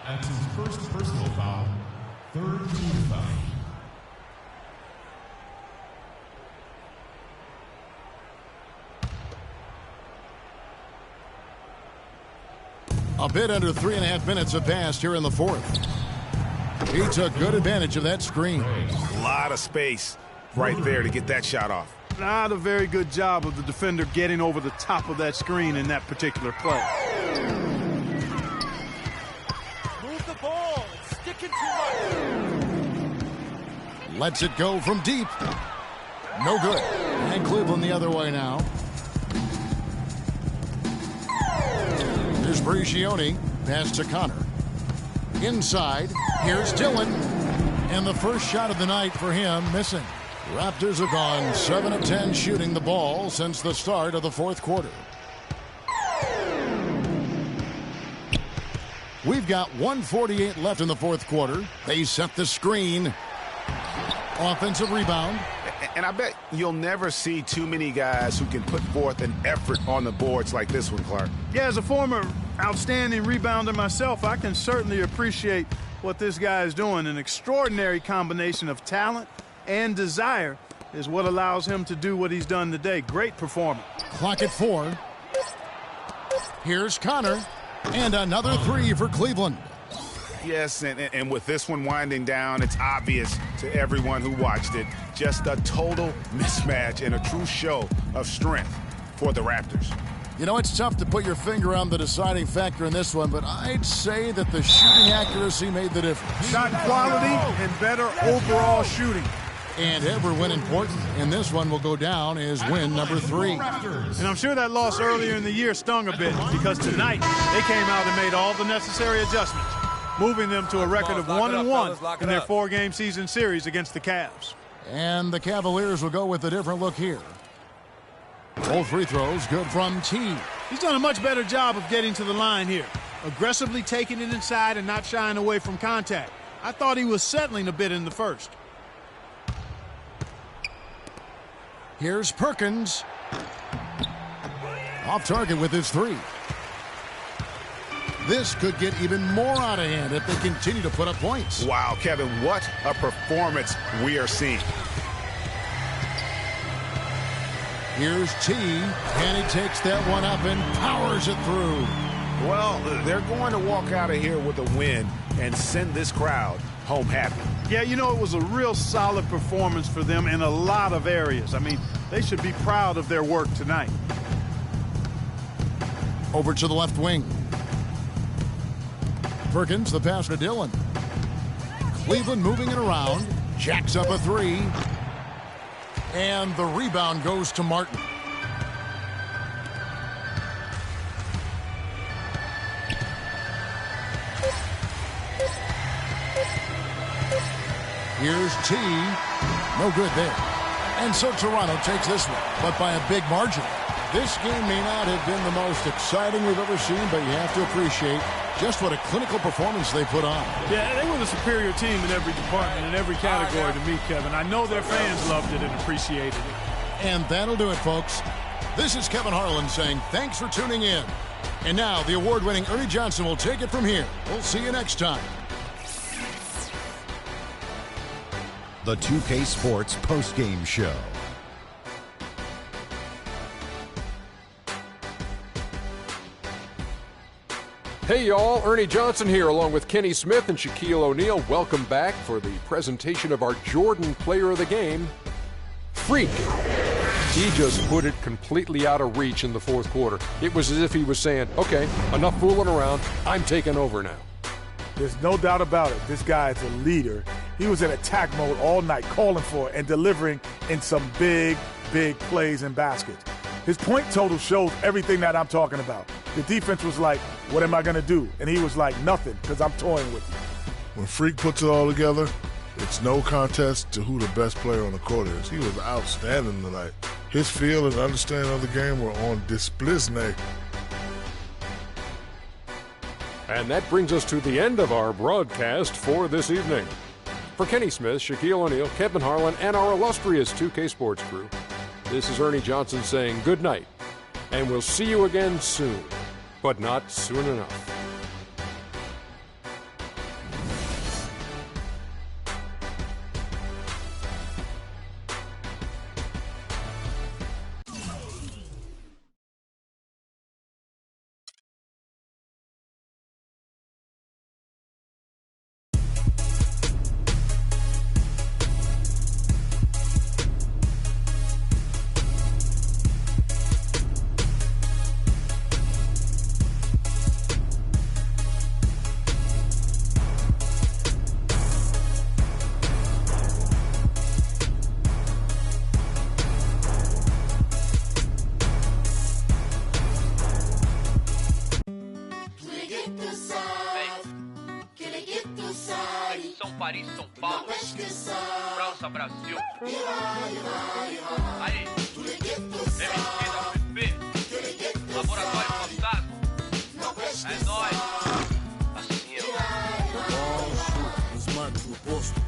That's his first personal foul. Third team foul. A bit under 3.5 minutes have passed here in the fourth. He took good advantage of that screen. A lot of space right there to get that shot off. Not a very good job of the defender getting over the top of that screen in that particular play. Move the ball. It's sticking too much. Lets it go from deep. No good. And Cleveland the other way now. Here's Prigioni. Pass to Connor. Inside. Here's Dillon. And the first shot of the night for him missing. Raptors have gone 7 of 10 shooting the ball since the start of the fourth quarter. We've got 1:48 left in the fourth quarter. They set the screen. Offensive rebound. And I bet you'll never see too many guys who can put forth an effort on the boards like this one, Clark. Yeah, as a former outstanding rebounder myself, I can certainly appreciate what this guy is doing. An extraordinary combination of talent and desire is what allows him to do what he's done today. Great performance. Clock at 4. Here's Connor. And another 3 for Cleveland. Yes, and with this one winding down, it's obvious to everyone who watched it. Just a total mismatch and a true show of strength for the Raptors. You know, it's tough to put your finger on the deciding factor in this one, but I'd say that the shooting accuracy made the difference. Shot quality and better overall shooting. And every win important, and this one will go down as win number 3. And I'm sure that loss earlier in the year stung a bit, because tonight they came out and made all the necessary adjustments, moving them to a record of 1-1 in their 4-game season series against the Cavs. And the Cavaliers will go with a different look here. Both free throws good from T. He's done a much better job of getting to the line here, aggressively taking it inside and not shying away from contact. I thought he was settling a bit in the first. Here's Perkins. Off target with his 3. This could get even more out of hand if they continue to put up points. Wow, Kevin, what a performance we are seeing. Here's T, and he takes that one up and powers it through. Well, they're going to walk out of here with a win and send this crowd home happy. Yeah, you know, it was a real solid performance for them in a lot of areas. I mean, they should be proud of their work tonight. Over to the left wing. Perkins, the pass to Dillon. Cleveland moving it around. Jacks up a 3. And the rebound goes to Martin. Here's T. No good there. And so Toronto takes this one, but by a big margin. This game may not have been the most exciting we've ever seen, but you have to appreciate just what a clinical performance they put on. Yeah, they were the superior team in every department, in every category to me, Kevin. I know their fans loved it and appreciated it. And that'll do it, folks. This is Kevin Harlan saying thanks for tuning in. And now the award-winning Ernie Johnson will take it from here. We'll see you next time. The 2K Sports postgame show. Hey y'all, Ernie Johnson here along with Kenny Smith and Shaquille O'Neal. Welcome back for the presentation of our Jordan Player of the Game, Freak. He just put it completely out of reach in the fourth quarter. It was as if he was saying, okay, enough fooling around, I'm taking over now. There's no doubt about it. This guy is a leader. He was in attack mode all night, calling for it and delivering in some big, big plays and baskets. His point total shows everything that I'm talking about. The defense was like, what am I going to do? And he was like, nothing, because I'm toying with you. When Freak puts it all together, it's no contest to who the best player on the court is. He was outstanding tonight. His feel and understanding of the game were on display. And that brings us to the end of our broadcast for this evening. For Kenny Smith, Shaquille O'Neal, Kevin Harlan, and our illustrious 2K Sports crew, this is Ernie Johnson saying good night, and we'll see you again soon, but not soon enough. Paris, São Paulo, França, Brasil. Aí, MSP da UFP, Laboratório Fantasma. É nóis. Assim, os manos no posto,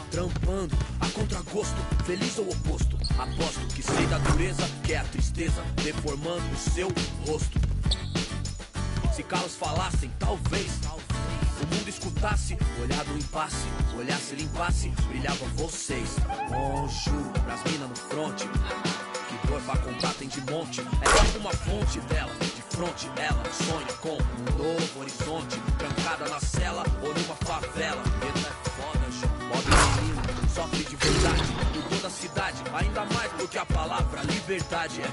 trampando a contragosto, feliz ou oposto. Aposto que sei da dureza, que é a tristeza, deformando o seu rosto. Se carros falassem, talvez o mundo escutasse, olhar do impasse, olhasse, limpasse, brilhavam vocês. Juro, pras minas no fronte, que dor pra comprar tem de monte. É tipo uma fonte dela, de fronte, ela sonha com um novo horizonte, trancada na cela ou numa favela. Ele é foda, João. Pobre menino, sofre de verdade, mudou da cidade, ainda mais do que a palavra liberdade é.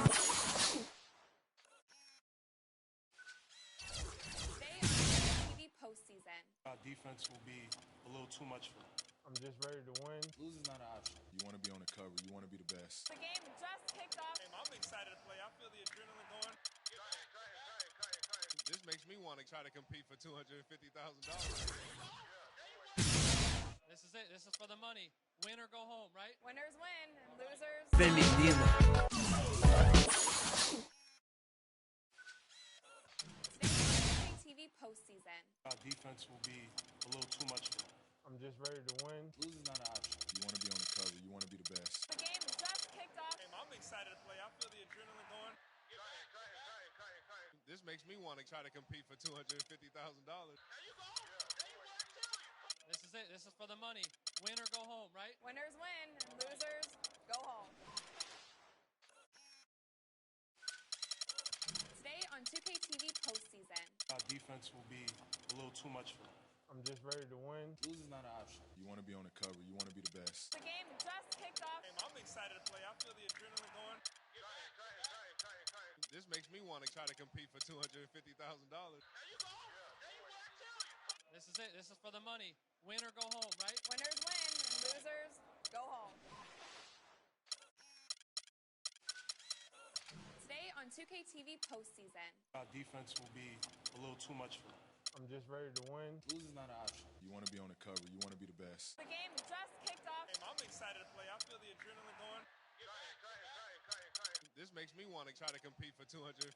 Defense will be a little too much for them. I'm just ready to win. Losing's not an option. You want to be on the cover. You want to be the best. The game just kicked off. I'm excited to play. I feel the adrenaline going. This makes me want to try to compete for $250,000. This is it. This is for the money. Win or go home, right? Winners win and losers. Feminino. TV postseason. Defense will be a little too much for them. I'm just ready to win. Losing's not an option. You want to be on the cover. You want to be the best. The game just kicked off. I'm excited to play. I feel the adrenaline going. This makes me want to try to compete for $250,000. This is it. This is for the money. Win or go home, right? Winners win and losers go home. Today on 2K TV postseason. Defense will be a little too much for them. I'm just ready to win. Losing's not an option. You want to be on the cover. You want to be the best. The game just kicked off. I'm excited to play. I feel the adrenaline going. This makes me want to try to compete for $250,000. This is it. This is for the money. Win or go home, right? Winners win and losers go home. Today on 2K TV postseason. Defense will be a little too much for them. I'm just ready to win. Losing's not an option. You want to be on the cover. You want to be the best. The game just kicked off. I'm excited to play. I feel the adrenaline going. This makes me want to try to compete for $250,000.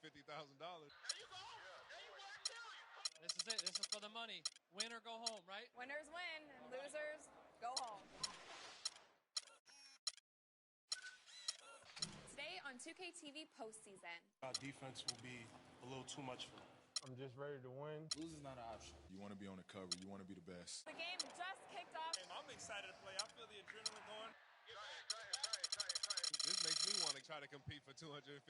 This is it. This is for the money. Win or go home, right? Winners win and losers go home. Today on 2K TV postseason. Defense will be a little too much for them. I'm just ready to win. Losing's not an option. You want to be on the cover. You want to be the best. The game just kicked off. I'm excited to play. I feel the adrenaline going. This makes me want to try to compete for $250,000.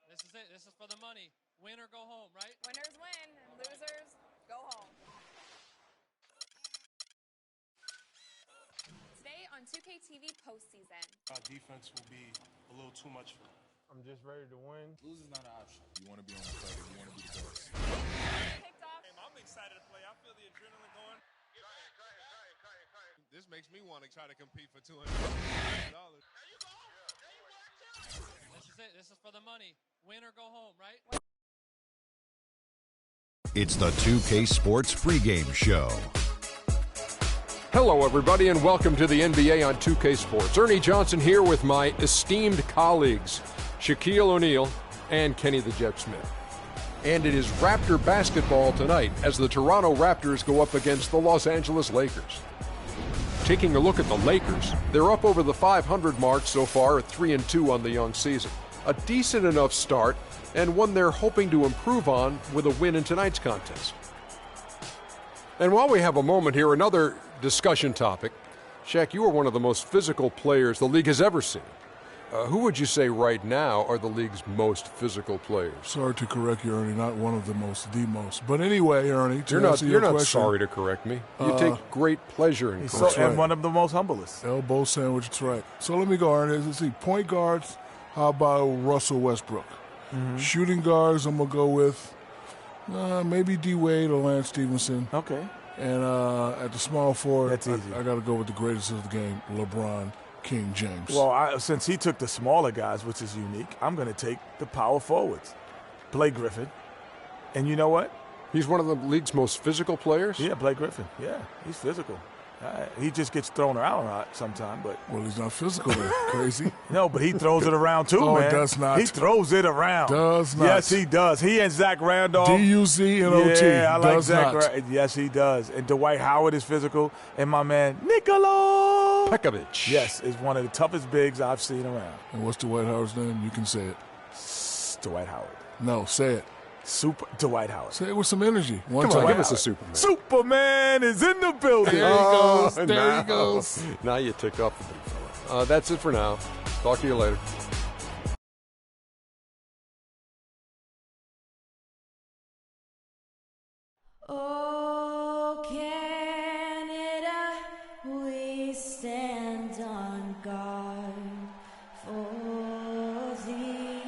This is it. This is for the money. Win or go home, right? Winners win and losers go home. Today on 2K TV postseason. Defense will be a little too much for them. I'm just ready to win. Losing's not an option. You want to be on the cover. You want to be the best. Kicked off. I'm excited to play. I feel the adrenaline going. This makes me want to try to compete for $250,000. This is it. This is for the money. Win or go home, right? It's the 2K Sports pregame show. Hello, everybody, and welcome to the NBA on 2K Sports. Ernie Johnson here with my esteemed colleagues, Shaquille O'Neal and Kenny the Jet Smith. And it is Raptor basketball tonight as the Toronto Raptors go up against the Los Angeles Lakers. Taking a look at the Lakers, they're up over the 500 mark so far at 3-2 on the young season. A decent enough start, and one they're hoping to improve on with a win in tonight's contest. And while we have a moment here, another discussion topic. Shaq, you are one of the most physical players the league has ever seen. Who would you say right now are the league's most physical players? Sorry to correct you, Ernie, not one of the most, the most. But anyway, Ernie, to you're answer your not question, sorry to correct me. You take great pleasure in correcting. And one of the most humblest. Elbow sandwich, that's right. So let me go, Ernie. Let's see. Point guards, how about Russell Westbrook? Mm-hmm. Shooting guards, I'm going to go with maybe D. Wade or Lance Stevenson. Okay. And at the small forward, that's easy. I got to go with the greatest of the game, LeBron King James. Well, since he took the smaller guys, which is unique, I'm going to take the power forwards. Blake Griffin. And you know what? He's one of the league's most physical players? Yeah, Blake Griffin. Yeah, he's physical. He just gets thrown around a lot sometimes, but well, he's not physical. Crazy. No, but he throws it around too, man. He does not. He throws it around. Does not. Yes, he does. He and Zach Randolph. D-U-Z-N-O-T. Yeah, I like does Zach. not. Yes, he does. And Dwight Howard is physical, and my man Nikola Pekovic. Yes, is one of the toughest bigs I've seen around. And what's Dwight Howard's name? You can say it. Dwight Howard. No, say it. Super Dwight Howard. Say it with some energy. Come on, give us a Superman. Superman is in the building. There he goes. There he goes. Now you tick off the big fella. That's it for now. Talk to you later. God for thee.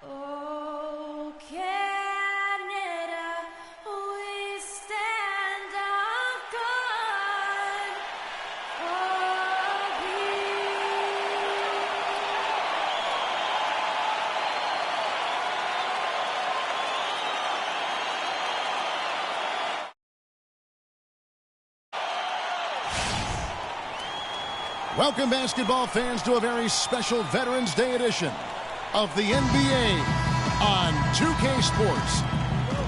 Oh, Canada, we stand on guard for thee. Welcome, basketball fans, to a very special Veterans Day edition of the NBA on 2K Sports.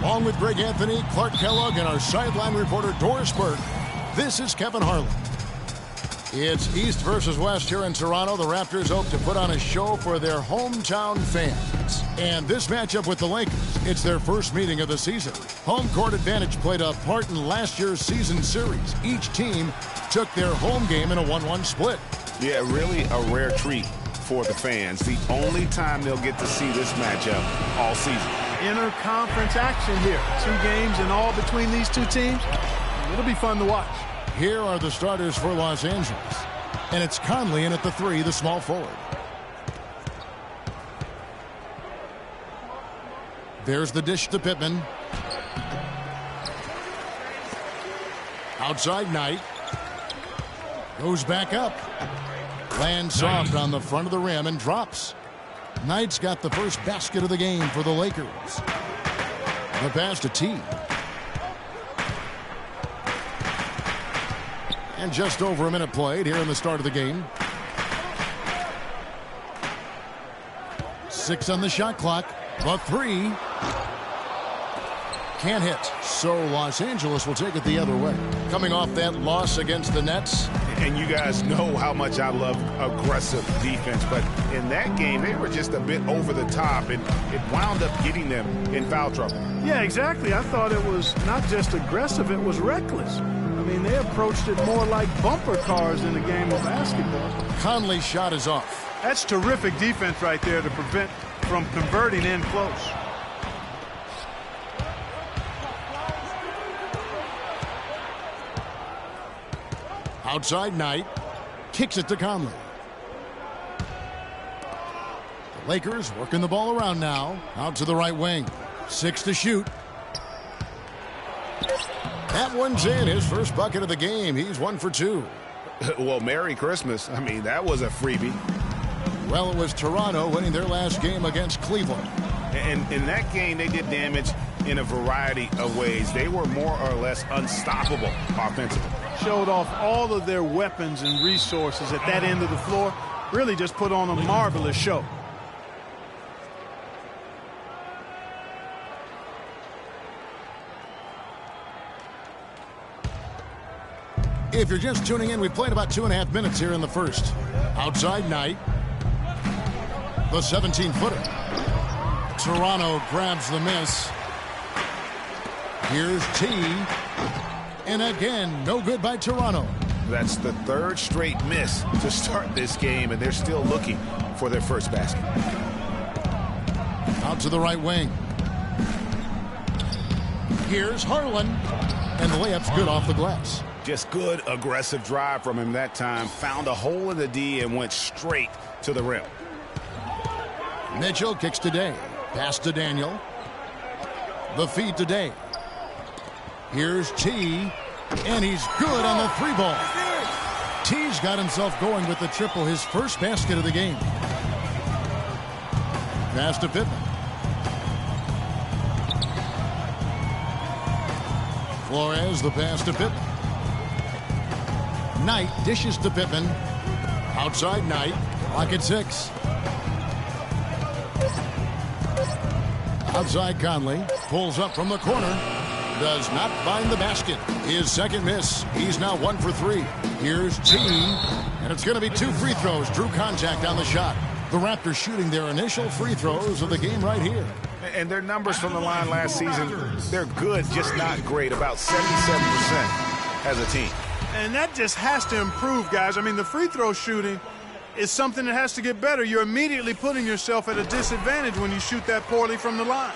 Along with Greg Anthony, Clark Kellogg, and our sideline reporter Doris Burke, this is Kevin Harlan. It's East versus West here in Toronto. The Raptors hope to put on a show for their hometown fans. And this matchup with the Lakers, it's their first meeting of the season. Home court advantage played a part in last year's season series. Each team took their home game in a 1-1 split. Yeah, really a rare treat for the fans. The only time they'll get to see this matchup all season. Inter-conference action here. 2 games in all between these two teams. It'll be fun to watch. Here are the starters for Los Angeles. And it's Conley in at the 3, the small forward. There's the dish to Pittman. Outside Knight. Goes back up. Lands soft on the front of the rim and drops. Knight's got the first basket of the game for the Lakers. The pass to T. And just over a minute played here in the start of the game. 6 on the shot clock. The 3. Can't hit. So Los Angeles will take it the other way. Coming off that loss against the Nets. And you guys know how much I love aggressive defense. But in that game, they were just a bit over the top. And it wound up getting them in foul trouble. Yeah, exactly. I thought it was not just aggressive, it was reckless. I mean, they approached it more like bumper cars in a game of basketball. Conley's shot is off. That's terrific defense right there to prevent from converting in close. Outside Knight. Kicks it to Conley. The Lakers working the ball around now. Out to the right wing. 6 to shoot. That one's in. His first bucket of the game. He's 1 for 2. Well, Merry Christmas. I mean, that was a freebie. Well, it was Toronto winning their last game against Cleveland. And in that game, they did damage in a variety of ways. They were more or less unstoppable offensively. Showed off all of their weapons and resources at that end of the floor. Really just put on a marvelous show. If you're just tuning in, we've played about 2.5 minutes here in the first. Outside Knight. The 17-footer. Toronto grabs the miss. Here's T. And again, no good by Toronto. That's the 3rd straight miss to start this game, and they're still looking for their first basket. Out to the right wing. Here's Harlan. And the layup's good off the glass. Just good aggressive drive from him that time. Found a hole in the D and went straight to the rim. Mitchell kicks to Day. Pass to Daniel. The feed to Day. Here's T. And he's good on the 3-ball. T's got himself going with the triple, his first basket of the game. Pass to Pittman. Flores, the pass to Pittman. Knight dishes to Pittman. Outside Knight. Clock at 6. Outside Conley. Pulls up from the corner. Does not find the basket. His second miss. He's now 1 for 3. Here's T. And it's going to be 2 free throws. Drew contact on the shot. The Raptors shooting their initial free throws of the game right here. And their numbers from the line last season, they're good, just not great. About 77% as a team. And that just has to improve, guys. I mean, the free throw shooting is something that has to get better. You're immediately putting yourself at a disadvantage when you shoot that poorly from the line.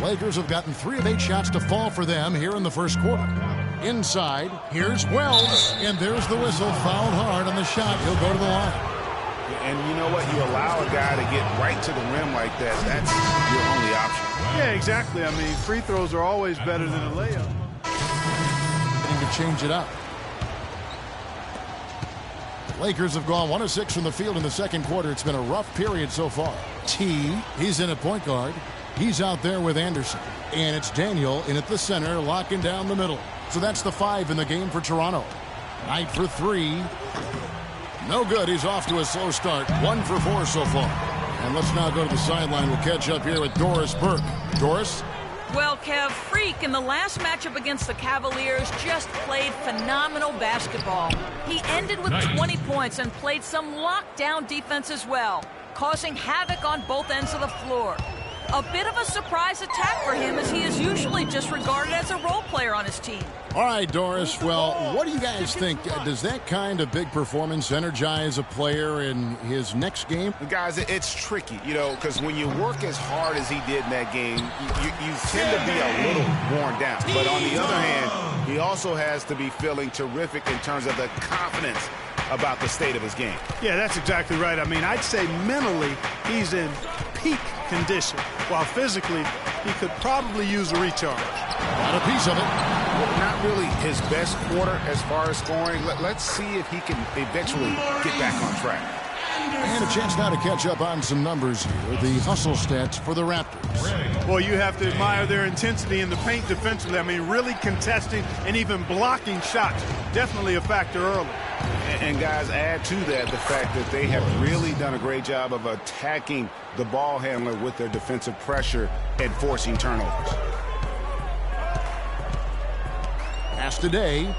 Lakers have gotten 3 of 8 shots to fall for them here in the first quarter. Inside, here's Wells, and there's the whistle. Fouled hard on the shot. He'll go to the line. And you know what? You allow a guy to get right to the rim like that. That's your only option. Yeah, exactly. I mean, free throws are always better than a layup. Getting to change it up. Lakers have gone 1 of 6 from the field in the second quarter. It's been a rough period so far. He's in at point guard. He's out there with Anderson. And it's Daniel in at the center, locking down the middle. So that's the 5 in the game for Toronto. Knight for 3. No good. He's off to a slow start. 1 for 4 so far. And let's now go to the sideline. We'll catch up here with Doris Burke. Doris? Well, Kev, Freak in the last matchup against the Cavaliers just played phenomenal basketball. He ended with 20 points and played some lockdown defense as well, causing havoc on both ends of the floor. A bit of a surprise attack for him, as he is usually just regarded as a role player on his team. All right, Doris. Well, what do you guys think? Does that kind of big performance energize a player in his next game? Guys, it's tricky, you know, because when you work as hard as he did in that game, you tend to be a little worn down. But on the other hand, he also has to be feeling terrific in terms of the confidence about the state of his game. Yeah, that's exactly right. I mean, I'd say mentally he's in peak condition, while physically he could probably use a recharge. Got a piece of it. Well, not really his best quarter as far as scoring. Let's see if he can eventually get back on track. And a chance now to catch up on some numbers here. The hustle stats for the Raptors. Well, you have to admire their intensity in the paint defensively. I mean, really contesting and even blocking shots. Definitely a factor early. And guys, add to that the fact that they have really done a great job of attacking the ball handler with their defensive pressure and forcing turnovers. Pass today.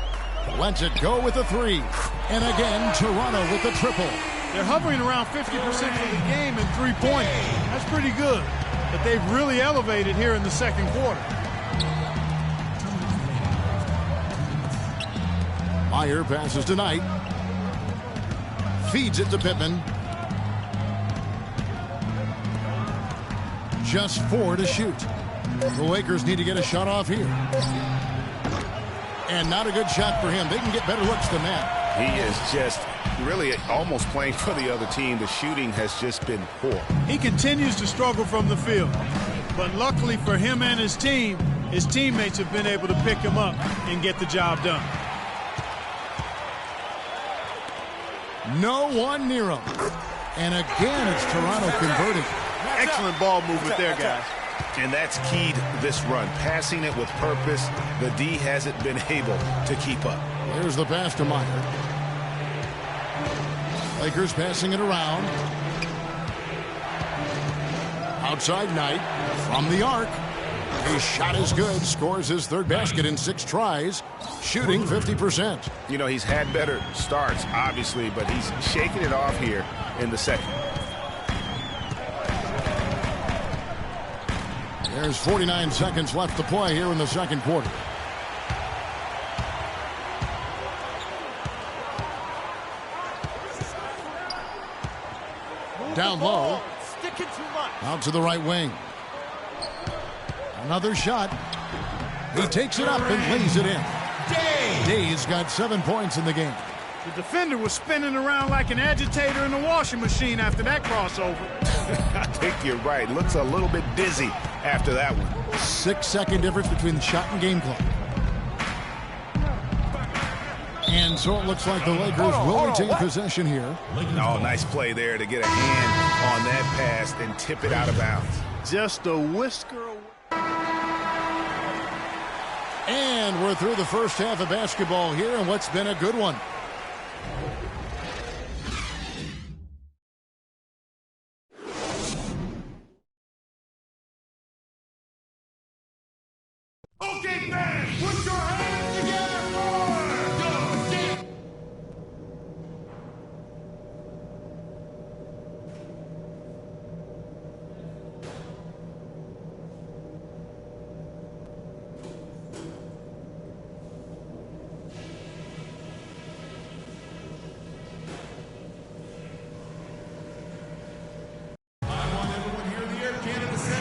Lets it go with a 3. And again, Toronto with the triple. They're hovering around 50% of the game in three-pointers. That's pretty good. But they've really elevated here in the second quarter. Meyer passes to Knight. Feeds it to Pittman. Just 4 to shoot. The Lakers need to get a shot off here. And not a good shot for him. They can get better looks than that. He is just really almost playing for the other team. The shooting has just been poor. He continues to struggle from the field. But luckily for him and his team, his teammates have been able to pick him up and get the job done. No one near him. And again, it's Toronto converting. Excellent ball movement there, guys. And that's keyed this run. Passing it with purpose. The D hasn't been able to keep up. Here's the pass to Meyer. Lakers passing it around. Outside Knight from the arc. His shot is good. Scores his 3rd basket in 6 tries. Shooting 50%. You know, he's had better starts, obviously, but he's shaking it off here in the second. There's 49 seconds left to play here in the second quarter. Down low. Out to the right wing. Another shot. He takes it up and lays it in. Day's got 7 points in the game. The defender was spinning around like an agitator in a washing machine after that crossover. I think you're right. Looks a little bit dizzy after that one. 6-second difference between the shot and game clock. And so it looks like the Lakers will retain possession here. Oh, nice play there to get a hand on that pass and tip it out of bounds. Just a whisker away. And we're through the first half of basketball here, and what's been a good one. Okay, fans, put your hands together for the game.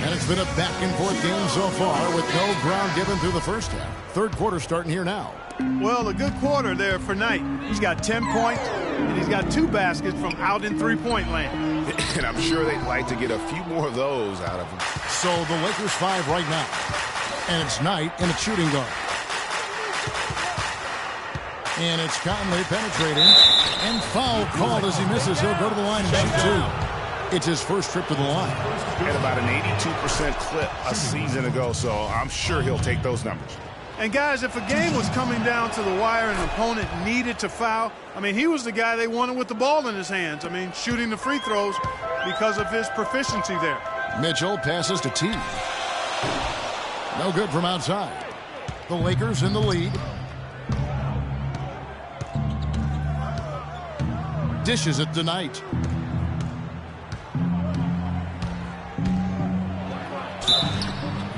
And it's been a back-and-forth game so far with no ground given through the first half. Third quarter starting here now. Well, a good quarter there for Knight. He's got 10 points, and he's got 2 baskets from out in three-point land. And I'm sure they'd like to get a few more of those out of him. So the Lakers 5 right now. And it's Knight in a shooting guard. And it's Conley penetrating. And foul called as he misses. He'll go to the line and shoot 2. It's his first trip to the line. Had about an 82% clip a season ago, so I'm sure he'll take those numbers. And guys, if a game was coming down to the wire and an opponent needed to foul, I mean, he was the guy they wanted with the ball in his hands. I mean, shooting the free throws because of his proficiency there. Mitchell passes to T. No good from outside. The Lakers in the lead. Dishes it to Knight.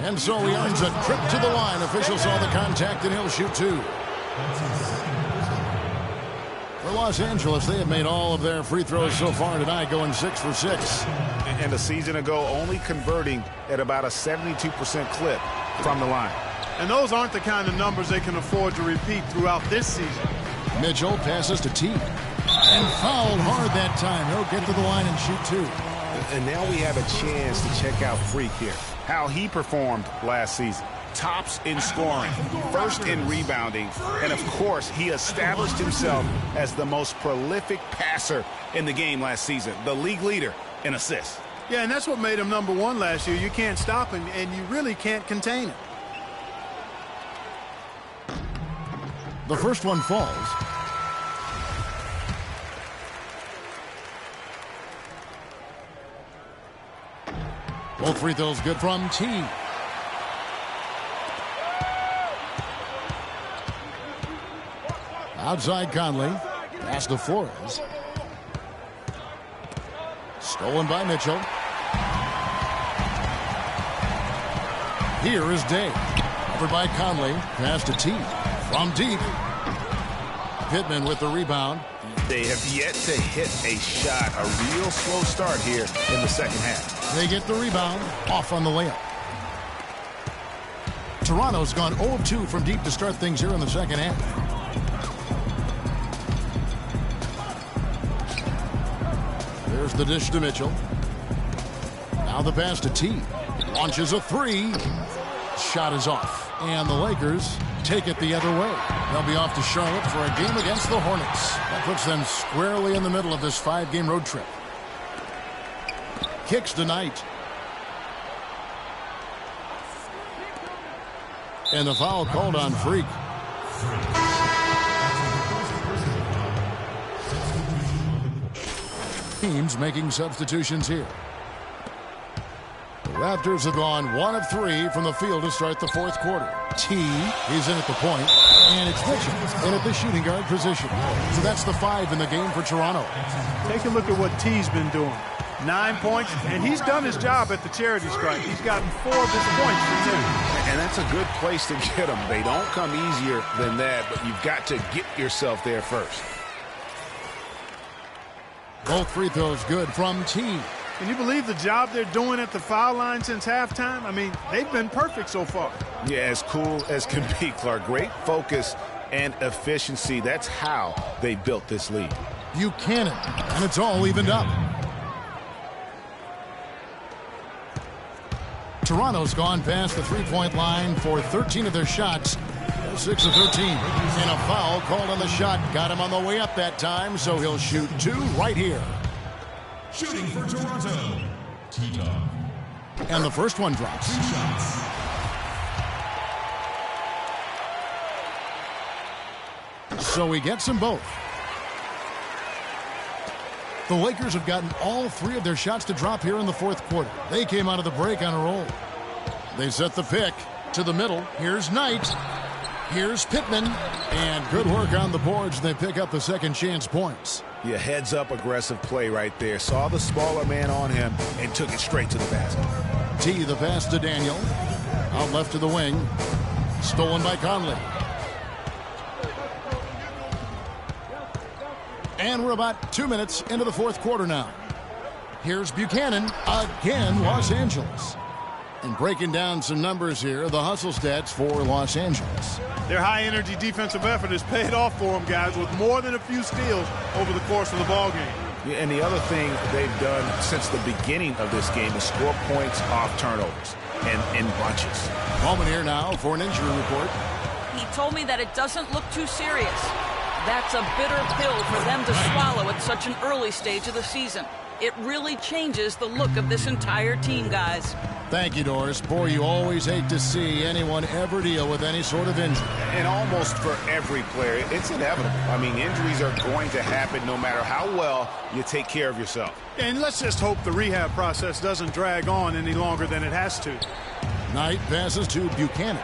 And so he earns a trip to the line. Officials saw the contact, and he'll shoot 2. For Los Angeles, they have made all of their free throws so far tonight, going 6 for 6. And a season ago, only converting at about a 72% clip from the line. And those aren't the kind of numbers they can afford to repeat throughout this season. Mitchell passes to T. And fouled hard that time. He'll get to the line and shoot 2. And now we have a chance to check out Freak here. How he performed last season. Tops in scoring, first in rebounding, and of course he established himself as the most prolific passer in the game last season, the league leader in assists. Yeah, and that's what made him #1 last year. You can't stop him, and you really can't contain him. The first one falls. Both free throws good from T. Outside Conley. Pass to Flores. Stolen by Mitchell. Here is Day. Covered by Conley. Pass to T. From deep. Pittman with the rebound. They have yet to hit a shot. A real slow start here in the second half. They get the rebound. Off on the layup. Toronto's gone 0 of 2 from deep to start things here in the second half. There's the dish to Mitchell. Now the pass to T. Launches a 3. Shot is off. And the Lakers take it the other way. They'll be off to Charlotte for a game against the Hornets. That puts them squarely in the middle of this 5-game road trip. Kicks to Knight. And the foul called on Freak. Teams making substitutions here. The Raptors have gone 1 of 3 from the field to start the fourth quarter. T is in at the point, and it's Mitchell in at the shooting guard position. So that's the 5 in the game for Toronto. Take a look at what T's been doing. 9 points, and he's done his job at the charity stripe. He's gotten 4 of his points for 10. And that's a good place to get them. They don't come easier than that, but you've got to get yourself there first. Both free throws good from T. Can you believe the job they're doing at the foul line since halftime? I mean, they've been perfect so far. Yeah, as cool as can be, Clark. Great focus and efficiency. That's how they built this lead. Buchanan, and it's all evened up. Toronto's gone past the three-point line for 13 of their shots. 6 of 13. And a foul called on the shot. Got him on the way up that time, so he'll shoot 2 right here. Shooting for Toronto, Tito. And the first one drops. 2 shots. So he gets them both. The Lakers have gotten all 3 of their shots to drop here in the fourth quarter. They came out of the break on a roll. They set the pick to the middle. Here's Knight. Here's Pittman. And good work on the boards. They pick up the second chance points. Yeah, heads up aggressive play right there. Saw the smaller man on him and took it straight to the basket. T, the pass to Daniel. Out left to the wing. Stolen by Conley. And we're about 2 minutes into the fourth quarter now. Here's Buchanan. Again, Los Angeles. And breaking down some numbers here, the hustle stats for Los Angeles. Their high-energy defensive effort has paid off for them, guys, with more than a few steals over the course of the ball game. Yeah, and the other thing they've done since the beginning of this game is score points off turnovers and in bunches. Moment here now for an injury report. He told me that it doesn't look too serious. That's a bitter pill for them to swallow at such an early stage of the season. It really changes the look of this entire team, guys. Thank you, Doris. Boy, you always hate to see anyone ever deal with any sort of injury. And almost for every player, it's inevitable. I mean, injuries are going to happen no matter how well you take care of yourself. And let's just hope the rehab process doesn't drag on any longer than it has to. Knight passes to Buchanan.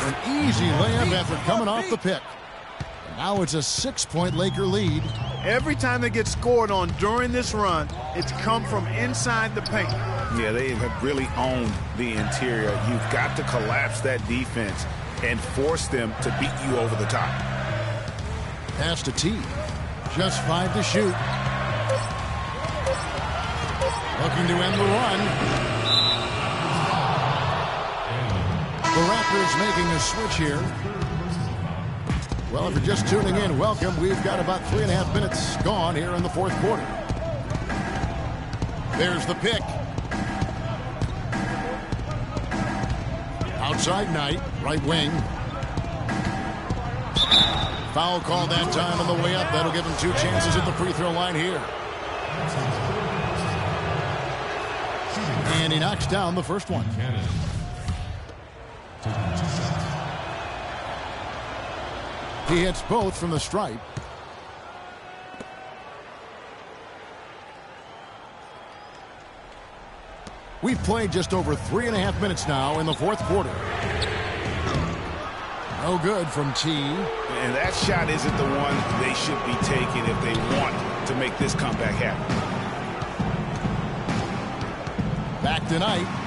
An easy layup effort coming off the pick. Now it's a 6-point Laker lead. Every time they get scored on during this run, it's come from inside the paint. Yeah, they have really owned the interior. You've got to collapse that defense and force them to beat you over the top. Pass to T. Just 5 to shoot. Looking to end the run. The Raptors making a switch here. Well, if you're just tuning in, welcome. We've got about 3.5 minutes gone here in the fourth quarter. There's the pick. Outside Knight, right wing. Foul call that time on the way up. That'll give him 2 chances at the free throw line here. And he knocks down the first one. He hits both from the stripe. We've played just over 3.5 minutes now in the fourth quarter. No good from T. And that shot isn't the one they should be taking if they want to make this comeback happen. Back to Knight.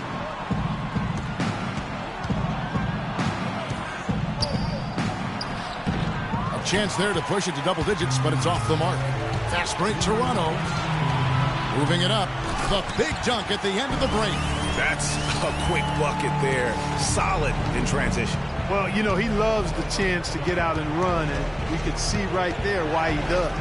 Chance there to push it to double digits, but it's off the mark. Fast break, Toronto. Moving it up. The big dunk at the end of the break. That's a quick bucket there. Solid in transition. Well, you know, he loves the chance to get out and run, and we could see right there why he does.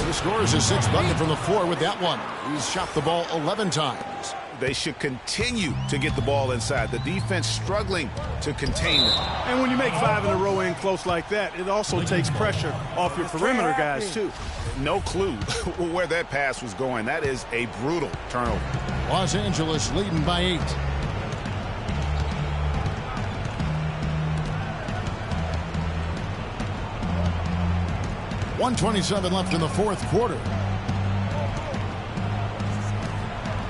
He scores his 6th bucket from the floor with that one. He's shot the ball 11 times. They should continue to get the ball inside. The defense struggling to contain them. And when you make 5 in a row in close like that, it also takes pressure off your perimeter guys, too. No clue where that pass was going. That is a brutal turnover. Los Angeles leading by 8. .127 left in the fourth quarter.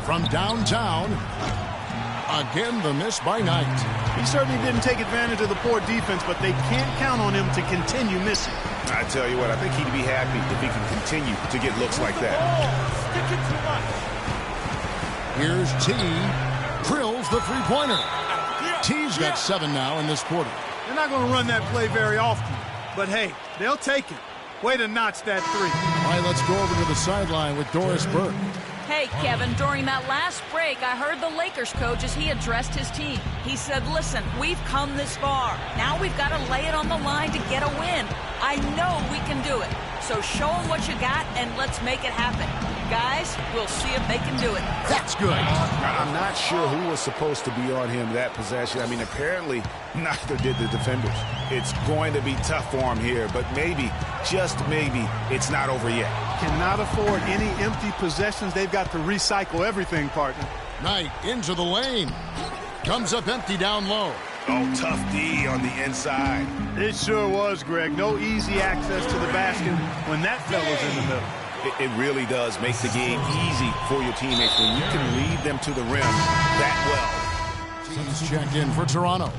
From downtown, again the miss by Knight. He certainly didn't take advantage of the poor defense, but they can't count on him to continue missing. I tell you what, I think he'd be happy if he can continue to get looks like that. Here's T. Drills the three-pointer. T's got 7 now in this quarter. They're not going to run that play very often, but hey, they'll take it. Way to notch that 3. All right, let's go over to the sideline with Doris Burke. Hey, Kevin, during that last break, I heard the Lakers coach as he addressed his team. He said, listen, we've come this far. Now we've got to lay it on the line to get a win. I know we can do it. So show them what you got, and let's make it happen. Guys, we'll see if they can do it. That's good. I'm not sure who was supposed to be on him that possession. I mean, apparently, neither did the defenders. It's going to be tough for him here, but maybe, just maybe, it's not over yet. Cannot afford any empty possessions. They've got to recycle everything, partner. Knight into the lane. Comes up empty down low. Oh, tough D on the inside. It sure was, Greg. No easy access to the basket when that fella's in the middle. It really does make the game easy for your teammates when you can lead them to the rim that well. He's checked in for Toronto.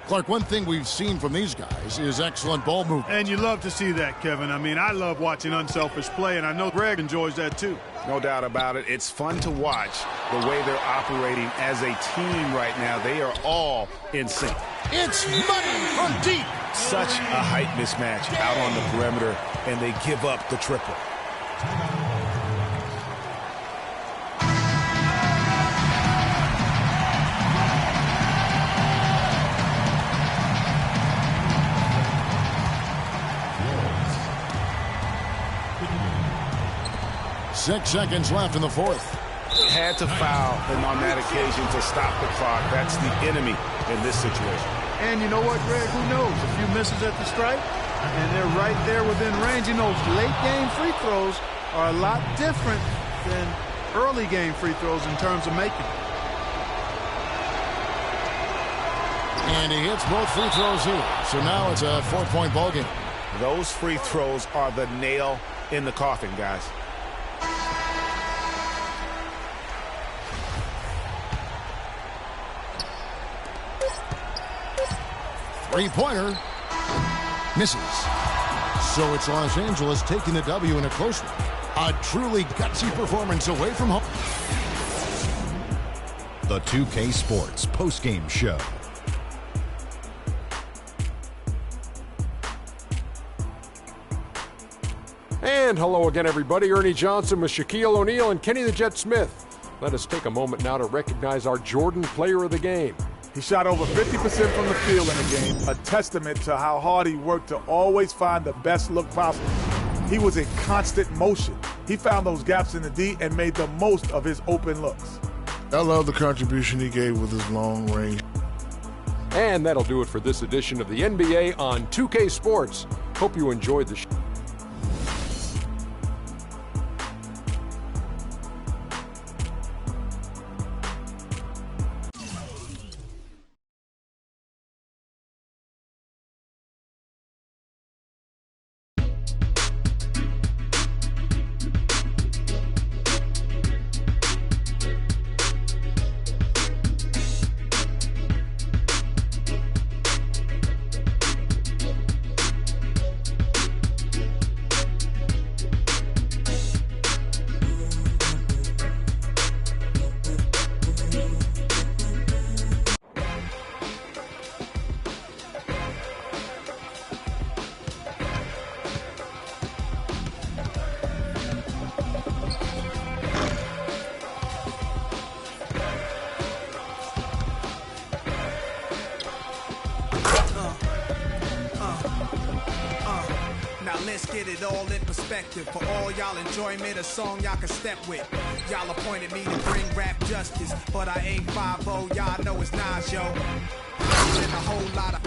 Clark, one thing we've seen from these guys is excellent ball movement. And you love to see that, Kevin. I mean, I love watching unselfish play, and I know Greg enjoys that too. No doubt about it. It's fun to watch the way they're operating as a team right now. They are all in sync. It's money from deep. Such a height mismatch out on the perimeter, and they give up the triple. Six seconds left in the fourth. Had to foul, and on that occasion to stop the clock. That's the enemy in this situation. And you know what, Greg? Who knows? A few misses at the stripe, and they're right there within range. You know, late game free throws are a lot different than early game free throws in terms of making. And he hits both free throws here. So now it's a 4-point ball game. Those free throws are the nail in the coffin, guys. Three-pointer. Misses. So it's Los Angeles taking the W in a close one. A truly gutsy performance away from home. The 2K Sports postgame show. And hello again, everybody. Ernie Johnson with Shaquille O'Neal and Kenny the Jet Smith. Let us take a moment now to recognize our Jordan Player of the Game. He shot over 50% from the field in the game, a testament to how hard he worked to always find the best look possible. He was in constant motion. He found those gaps in the D and made the most of his open looks. I love the contribution he gave with his long range. And that'll do it for this edition of the NBA on 2K Sports. Hope you enjoyed the show. Let's get it all in perspective. For all y'all enjoyment, a song y'all can step with. Y'all appointed me to bring rap justice, but I ain't 5-0, y'all know it's Nas, yo. And a whole lot of...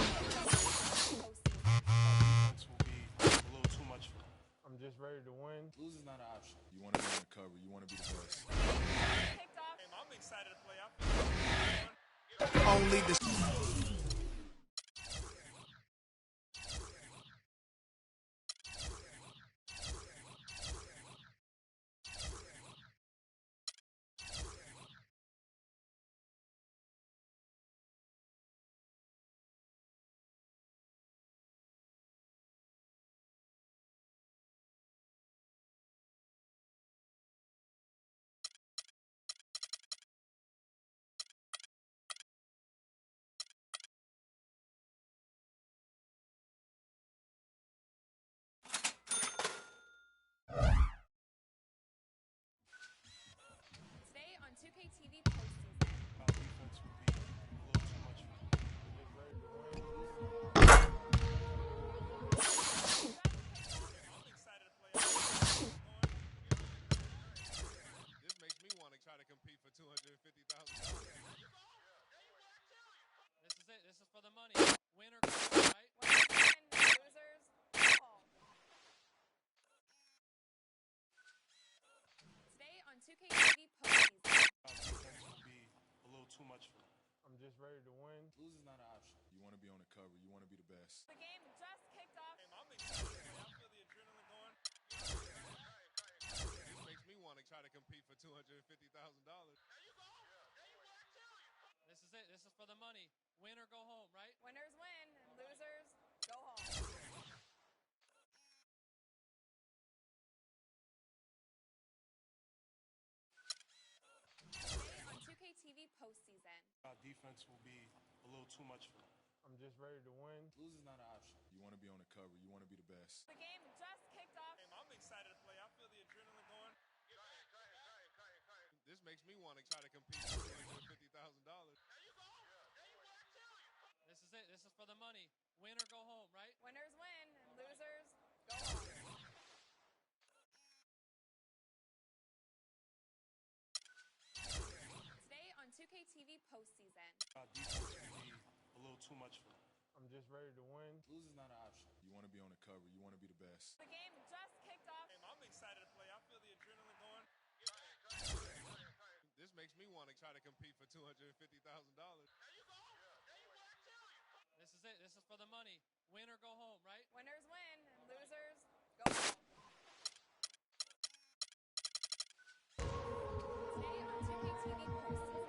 I'm just ready to win. Losing's not an option. You want to be on the cover. You want to be the best. I'm excited to play. Only the... Today on 2K TV postseason. This makes me want to try to compete for $250,000. This is it. This is for the money. Winner, right? Losers, go home. Today on 2K TV postseason. A little too much for me. I'm just ready to win. Losing's not an option. You want to be on the cover. You want to be the best. The game just kicked off. I'm excited to play. I feel the adrenaline going. This makes me want to try to compete for $250,000. This is it. This is for the money. Win or go home, right? Winners win, and losers go home. defense will be a little too much for them. I'm just ready to win. Lose is not an option. You want to be on the cover. You want to be the best. The game just kicked off. I'm excited to play. I feel the adrenaline going. This makes me want to try to compete for $250,000. This is it. This is for the money. Win or go home, right? Winners win, and losers go home. Today on 2K TV postseason. Defense will be a little too much for them. I'm just ready to win. Lose is not an option. You want to be on the cover. You want to be the best. The game just kicked off. I'm excited to play. I feel the adrenaline going. This makes me want to try to compete for $250,000. This is it. This is for the money. Win or go home, right? Winners win, and losers go home. Today on 2K TV postseason.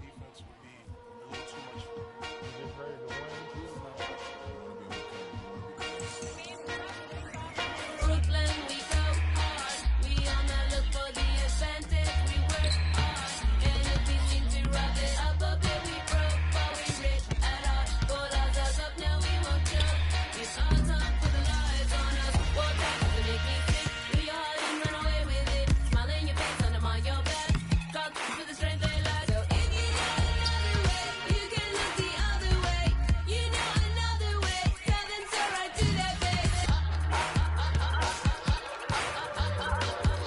Defense will be a little too much for them. I'm just ready to win. Lose is not an option. You want to be on the cover. You want to be the best. Brooklyn, we go hard. We on the look for the advantage. We work hard. And if we seem to wrap it up a bit, we broke, but we rich at heart. Pull ourselves up, now we won't joke. It's our time for the lies on us. War time to make me sick. We hard and run away with it. Smile in your face, under my your back. Talk for the strength they lie. So if you got another way, you can look the other way. You know another way. Tell them to right to their face.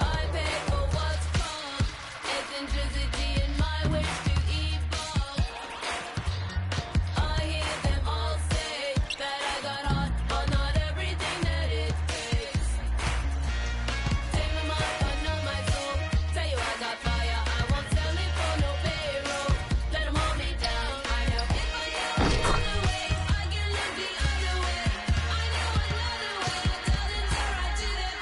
I pay for what's wrong. Eccentricity in my wish to evolve. I hear them all say that I got heart, but not everything that it takes. Take my mind, but not my soul. Tell you I got fire, I won't sell it for no payroll. Let them hold me down. I know if I go the other way, I can look the other way. I know another way. Tell them to right to their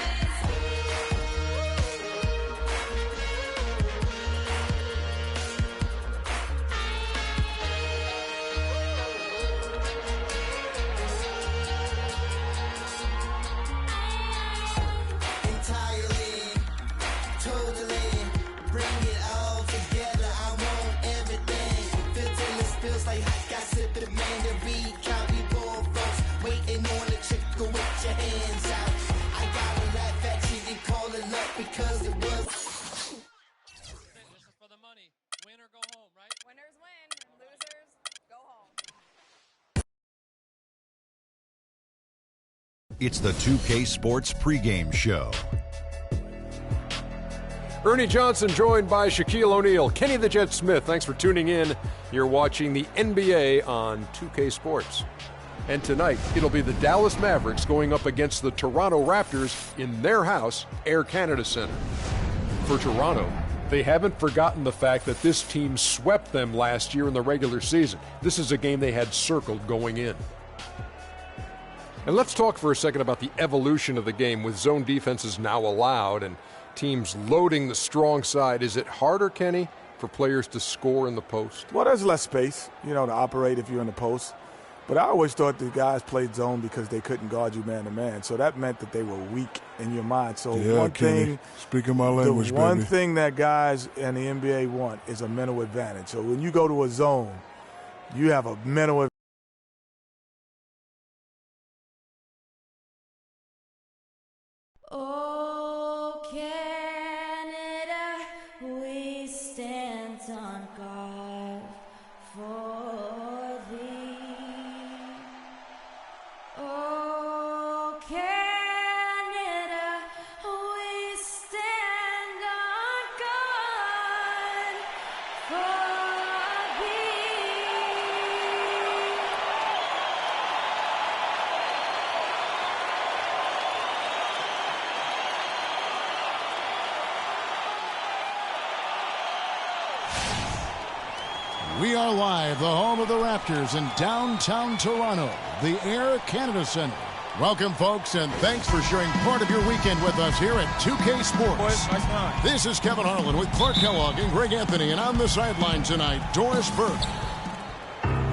entirely, totally, bring it all together. I want everything. Filter the spills like hot gossip, the man to recount. We poor folks waiting on the chicken with your hands out. I gotta laugh at you and call it luck because it was. This is for the money. Win or go home, right? Winners win, and losers go home. It's the 2K Sports pregame show. Ernie Johnson joined by Shaquille O'Neal, Kenny the Jet Smith. Thanks for tuning in. You're watching the NBA on 2K Sports. And tonight, it'll be the Dallas Mavericks going up against the Toronto Raptors in their house, Air Canada Center. For Toronto, they haven't forgotten the fact that this team swept them last year in the regular season. This is a game they had circled going in. And let's talk for a second about the evolution of the game with zone defenses now allowed and teams loading the strong side. Is it harder, Kenny, for players to score in the post? Well, there's less space, to operate if you're in the post. But I always thought the guys played zone because they couldn't guard you man to man. So that meant that they were weak in your mind. So one Kenny, thing, speaking my language, the one baby. thing that guys in the NBA want is a mental advantage. So when you go to a zone, you have a mental advantage. Oh, Canada, we stand on guard for thee. Oh, Canada, we stand on guard for thee. We are live, the home of the Raptors in downtown Toronto, the Air Canada Center. Welcome, folks, and thanks for sharing part of your weekend with us here at 2K Sports. This is Kevin Harlan with Clark Kellogg and Greg Anthony, and on the sideline tonight, Doris Burke.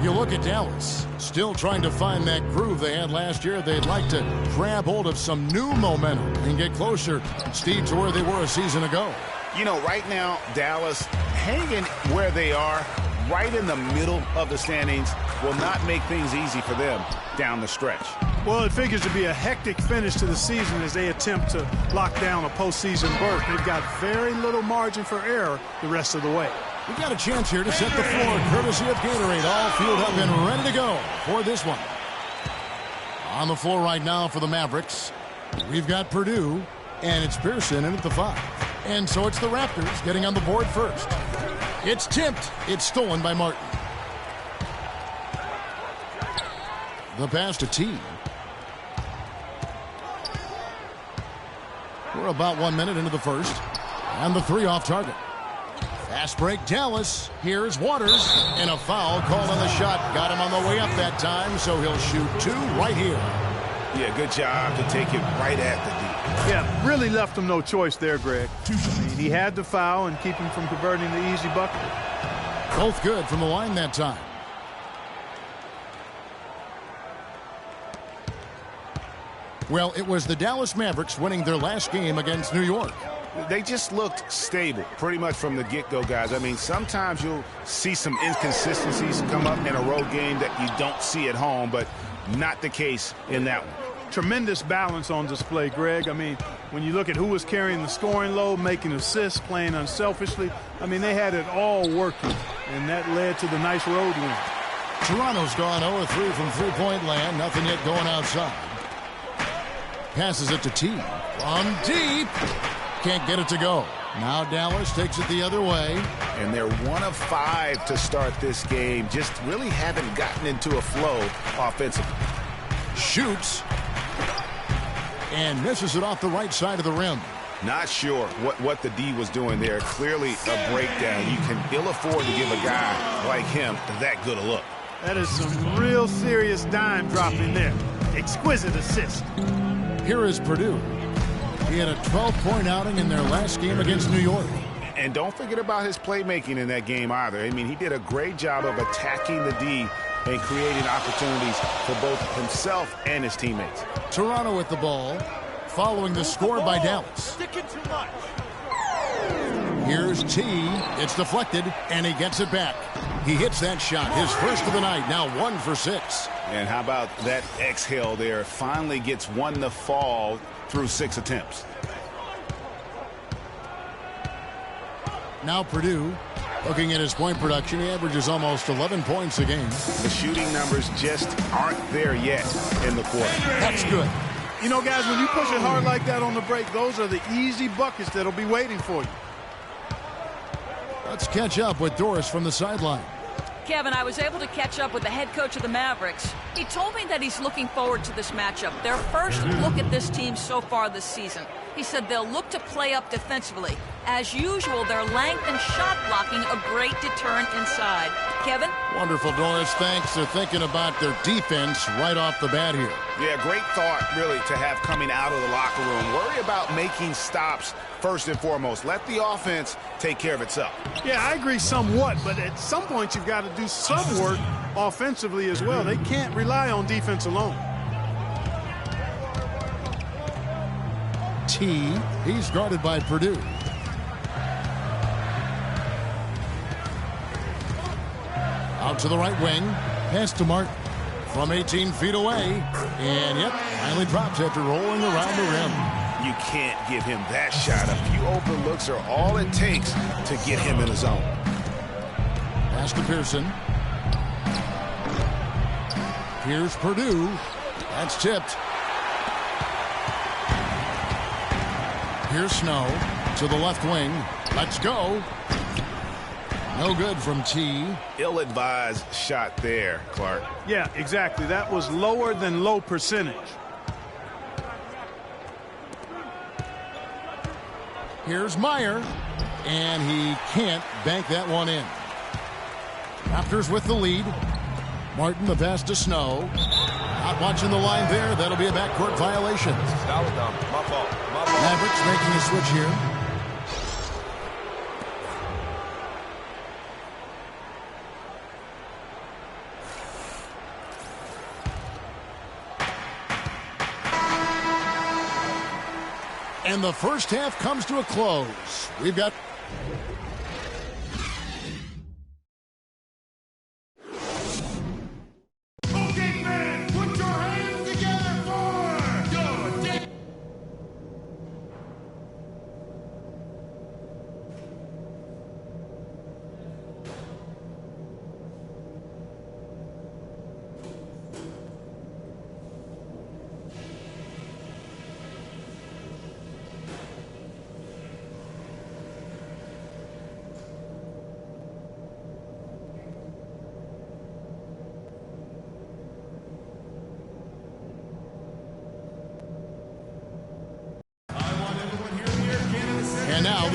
You look at Dallas, still trying to find that groove they had last year. They'd like to grab hold of some new momentum and get closer, Steve, to where they were a season ago. Right now, Dallas hanging where they are right in the middle of the standings will not make things easy for them down the stretch. Well, it figures to be a hectic finish to the season as they attempt to lock down a postseason berth. They've got very little margin for error the rest of the way. We got a chance here to set the floor, courtesy of Gatorade, all fueled up and ready to go for this one. On the floor right now for the Mavericks, we've got Purdue, and it's Pearson in at the 5. And so it's the Raptors getting on the board first. It's tipped. It's stolen by Martin. The pass to T. We're about 1 minute into the first. And the 3 off target. Fast break, Dallas. Here's Waters. And a foul called on the shot. Got him on the way up that time, so he'll shoot 2 right here. Yeah, good job to take it right at the D. Yeah, really left him no choice there, Greg. I mean, he had to foul and keep him from converting the easy bucket. Both good from the line that time. Well, it was the Dallas Mavericks winning their last game against New York. They just looked stable pretty much from the get-go, guys. I mean, sometimes you'll see some inconsistencies come up in a road game that you don't see at home, but not the case in that one. Tremendous balance on display, Greg. I mean, when you look at who was carrying the scoring load, making assists, playing unselfishly, I mean, they had it all working, and that led to the nice road win. Toronto's gone 0-3 from three-point land. Nothing yet going outside. Passes it to T. From deep. Can't get it to go. Now Dallas takes it the other way. And they're 1 of 5 to start this game. Just really haven't gotten into a flow offensively. Shoots. And misses it off the right side of the rim. Not sure what the D was doing there. Clearly a breakdown. You can ill afford to give a guy like him that good a look. That is some real serious dime dropping there. Exquisite assist. Here is Purdue. He had a 12-point outing in their last game against New York. And don't forget about his playmaking in that game either. I mean, he did a great job of attacking the D and creating opportunities for both himself and his teammates. Toronto with the ball, following the score by Dallas. Here's T. It's deflected, and he gets it back. He hits that shot, his first of the night, now 1 for 6. And how about that exhale there? Finally gets one to fall through 6 attempts. Now Purdue, looking at his point production, he averages almost 11 points a game. The shooting numbers just aren't there yet in the quarter. That's good. You know, guys, when you push it hard like that on the break, those are the easy buckets that'll be waiting for you. Let's catch up with Doris from the sideline. Kevin, I was able to catch up with the head coach of the Mavericks. He told me that he's looking forward to this matchup, their first look at this team so far this season. He said they'll look to play up defensively. As usual, their length and shot blocking a great deterrent inside. Kevin? Wonderful, Doris. Thanks. They're thinking about their defense right off the bat here. Yeah, great thought, really, to have coming out of the locker room. Worry about making stops first and foremost. Let the offense take care of itself. Yeah, I agree somewhat, but at some point you've got to do some work offensively as well. They can't rely on defense alone. T. He's guarded by Purdue. Out to the right wing. Pass to Martin. From 18 feet away. And, yep, finally drops after rolling around the rim. You can't give him that shot. A few open looks are all it takes to get him in the zone. Pass to Pearson. Here's Purdue. That's tipped. Here's Snow to the left wing. Let's go. No good from T. Ill-advised shot there, Clark. Yeah, exactly. That was lower than low percentage. Here's Meyer, and he can't bank that one in. Raptors with the lead. Martin, the pass to Snow. Not watching the line there. That'll be a backcourt violation. That was dumb. My fault. Mavericks making a switch here. And the first half comes to a close. We've got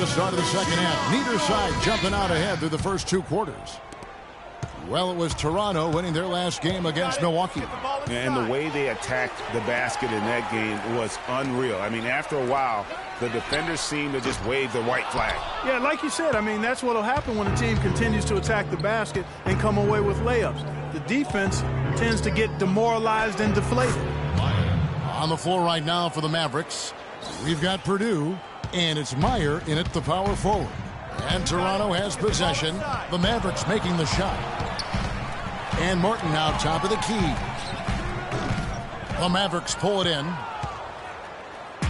the start of the second half. Neither side jumping out ahead through the first 2 quarters. Well, it was Toronto winning their last game against Milwaukee. And the way they attacked the basket in that game was unreal. I mean, after a while, the defenders seemed to just wave the white flag. Yeah, like you said, I mean, that's what will happen when a team continues to attack the basket and come away with layups. The defense tends to get demoralized and deflated. On the floor right now for the Mavericks, we've got Purdue, and it's Meyer in at the power forward. And Toronto has possession. The Mavericks making the shot. And Martin now top of the key. The Mavericks pull it in.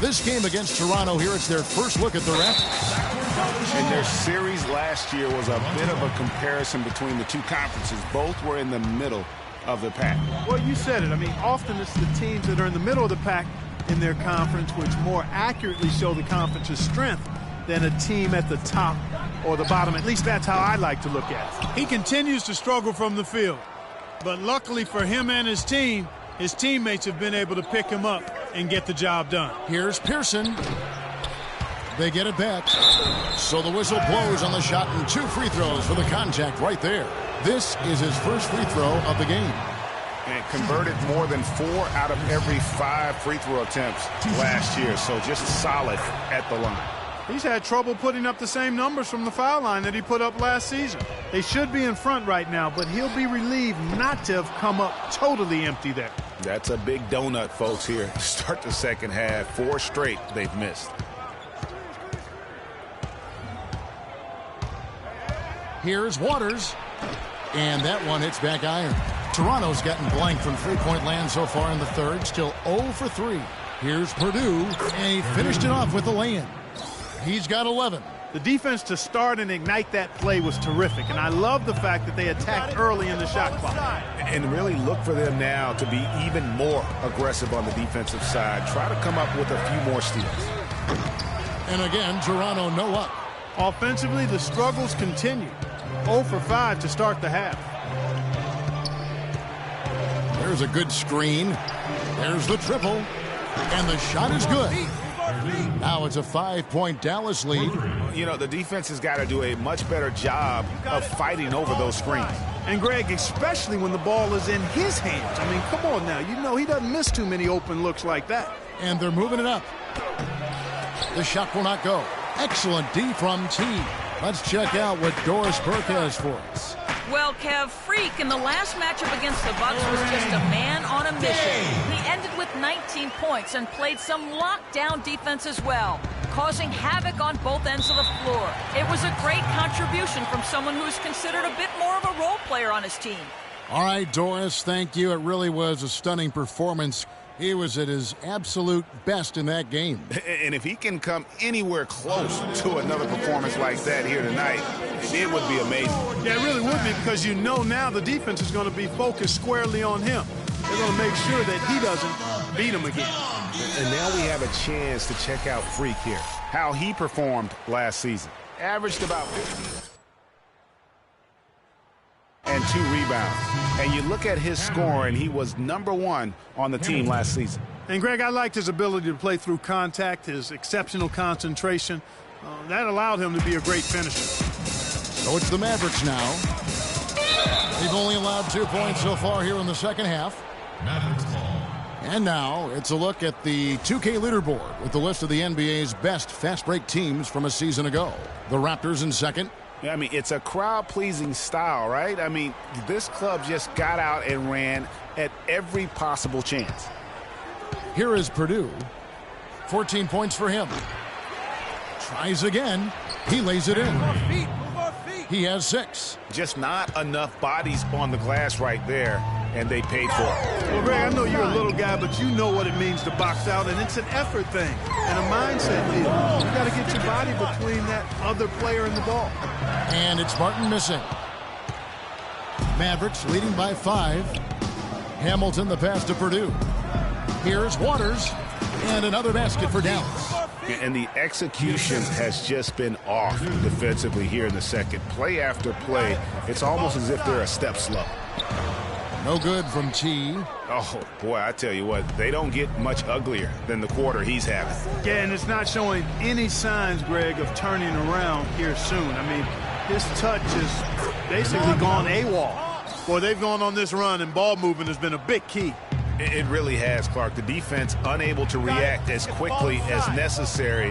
This game against Toronto here, it's their first look at the Raptors. And their series last year was a bit of a comparison between the two conferences. Both were in the middle of the pack. Well, you said it. I mean, often it's the teams that are in the middle of the pack in their conference which more accurately show the conference's strength than a team at the top or the bottom. At least that's how I like to look at it. He continues to struggle from the field. But luckily for him and his team, his teammates have been able to pick him up and get the job done. Here's Pearson. They get it back. So the whistle blows on the shot and 2 free throws for the contact right there. This is his first free throw of the game. And converted more than 4 out of every 5 free throw attempts last year. So just solid at the line. He's had trouble putting up the same numbers from the foul line that he put up last season. They should be in front right now, but he'll be relieved not to have come up totally empty there. That's a big donut, folks, here. Start the second half. 4 straight they've missed. Here's Waters. And that one hits back iron. Toronto's gotten blank from three-point land so far in the third. Still 0 for 3. Here's Purdue. And he finished it off with the lay-in. He's got 11. The defense to start and ignite that play was terrific, and I love the fact that they attacked early in the shot clock. And really look for them now to be even more aggressive on the defensive side. Try to come up with a few more steals. And again, Toronto no up. Offensively, the struggles continue. 0 for 5 to start the half. There's a good screen. There's the triple. And the shot is good. Now it's a 5-point Dallas lead. You know, the defense has got to do a much better job of fighting over those screens. And, Greg, especially when the ball is in his hands. I mean, come on now. You know he doesn't miss too many open looks like that. And they're moving it up. The shot will not go. Excellent D from T. Let's check out what Doris Burke has for us. Well, Kev, Freak in the last matchup against the Bucks was just a man on a mission. He ended with 19 points and played some lockdown defense as well, causing havoc on both ends of the floor. It was a great contribution from someone who's considered a bit more of a role player on his team. All right, Doris, thank you. It really was a stunning performance. He was at his absolute best in that game. And if he can come anywhere close to another performance like that here tonight, it would be amazing. Yeah, it really would be, because you know now the defense is going to be focused squarely on him. They're going to make sure that he doesn't beat him again. And now we have a chance to check out Freak here. How he performed last season. Averaged about 50 and 2 rebounds. And you look at his score, and he was #1 on the team last season. And, Greg, I liked his ability to play through contact, his exceptional concentration. That allowed him to be a great finisher. So it's the Mavericks now. They've only allowed 2 points so far here in the second half. And now it's a look at the 2K leaderboard with the list of the NBA's best fast break teams from a season ago. The Raptors in second. I mean, it's a crowd-pleasing style, right? I mean, this club just got out and ran at every possible chance. Here is Purdue. 14 points for him. Tries again. He lays it in. He has 6. Just not enough bodies on the glass right there, and they paid for it. Well, Greg, I know you're a little guy, but you know what it means to box out, and it's an effort thing and a mindset deal. You got to get your body between that other player and the ball. And it's Martin missing. Mavericks leading by 5. Hamilton the pass to Purdue. Here's Waters, and another basket for Dallas. And the execution has just been off defensively here in the second. Play after play, it's almost as if they're a step slow. No good from T. Oh, boy, I tell you what, they don't get much uglier than the quarter he's having. Yeah, and it's not showing any signs, Greg, of turning around here soon. I mean, his touch is basically gone AWOL. Boy, they've gone on this run, and ball movement has been a big key. It really has, Clark. The defense unable to react as quickly as necessary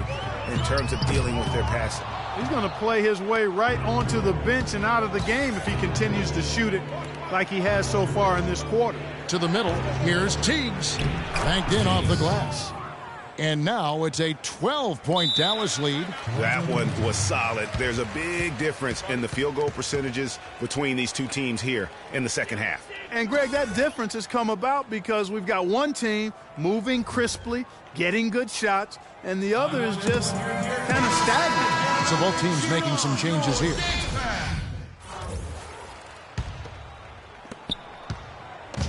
in terms of dealing with their passing. He's going to play his way right onto the bench and out of the game if he continues to shoot it like he has so far in this quarter. To the middle, here's Teagues. Banked in off the glass. And now it's a 12-point Dallas lead. That one was solid. There's a big difference in the field goal percentages between these two teams here in the second half. And, Greg, that difference has come about because we've got one team moving crisply, getting good shots, and the other is just kind of stagnant. So both teams making some changes here.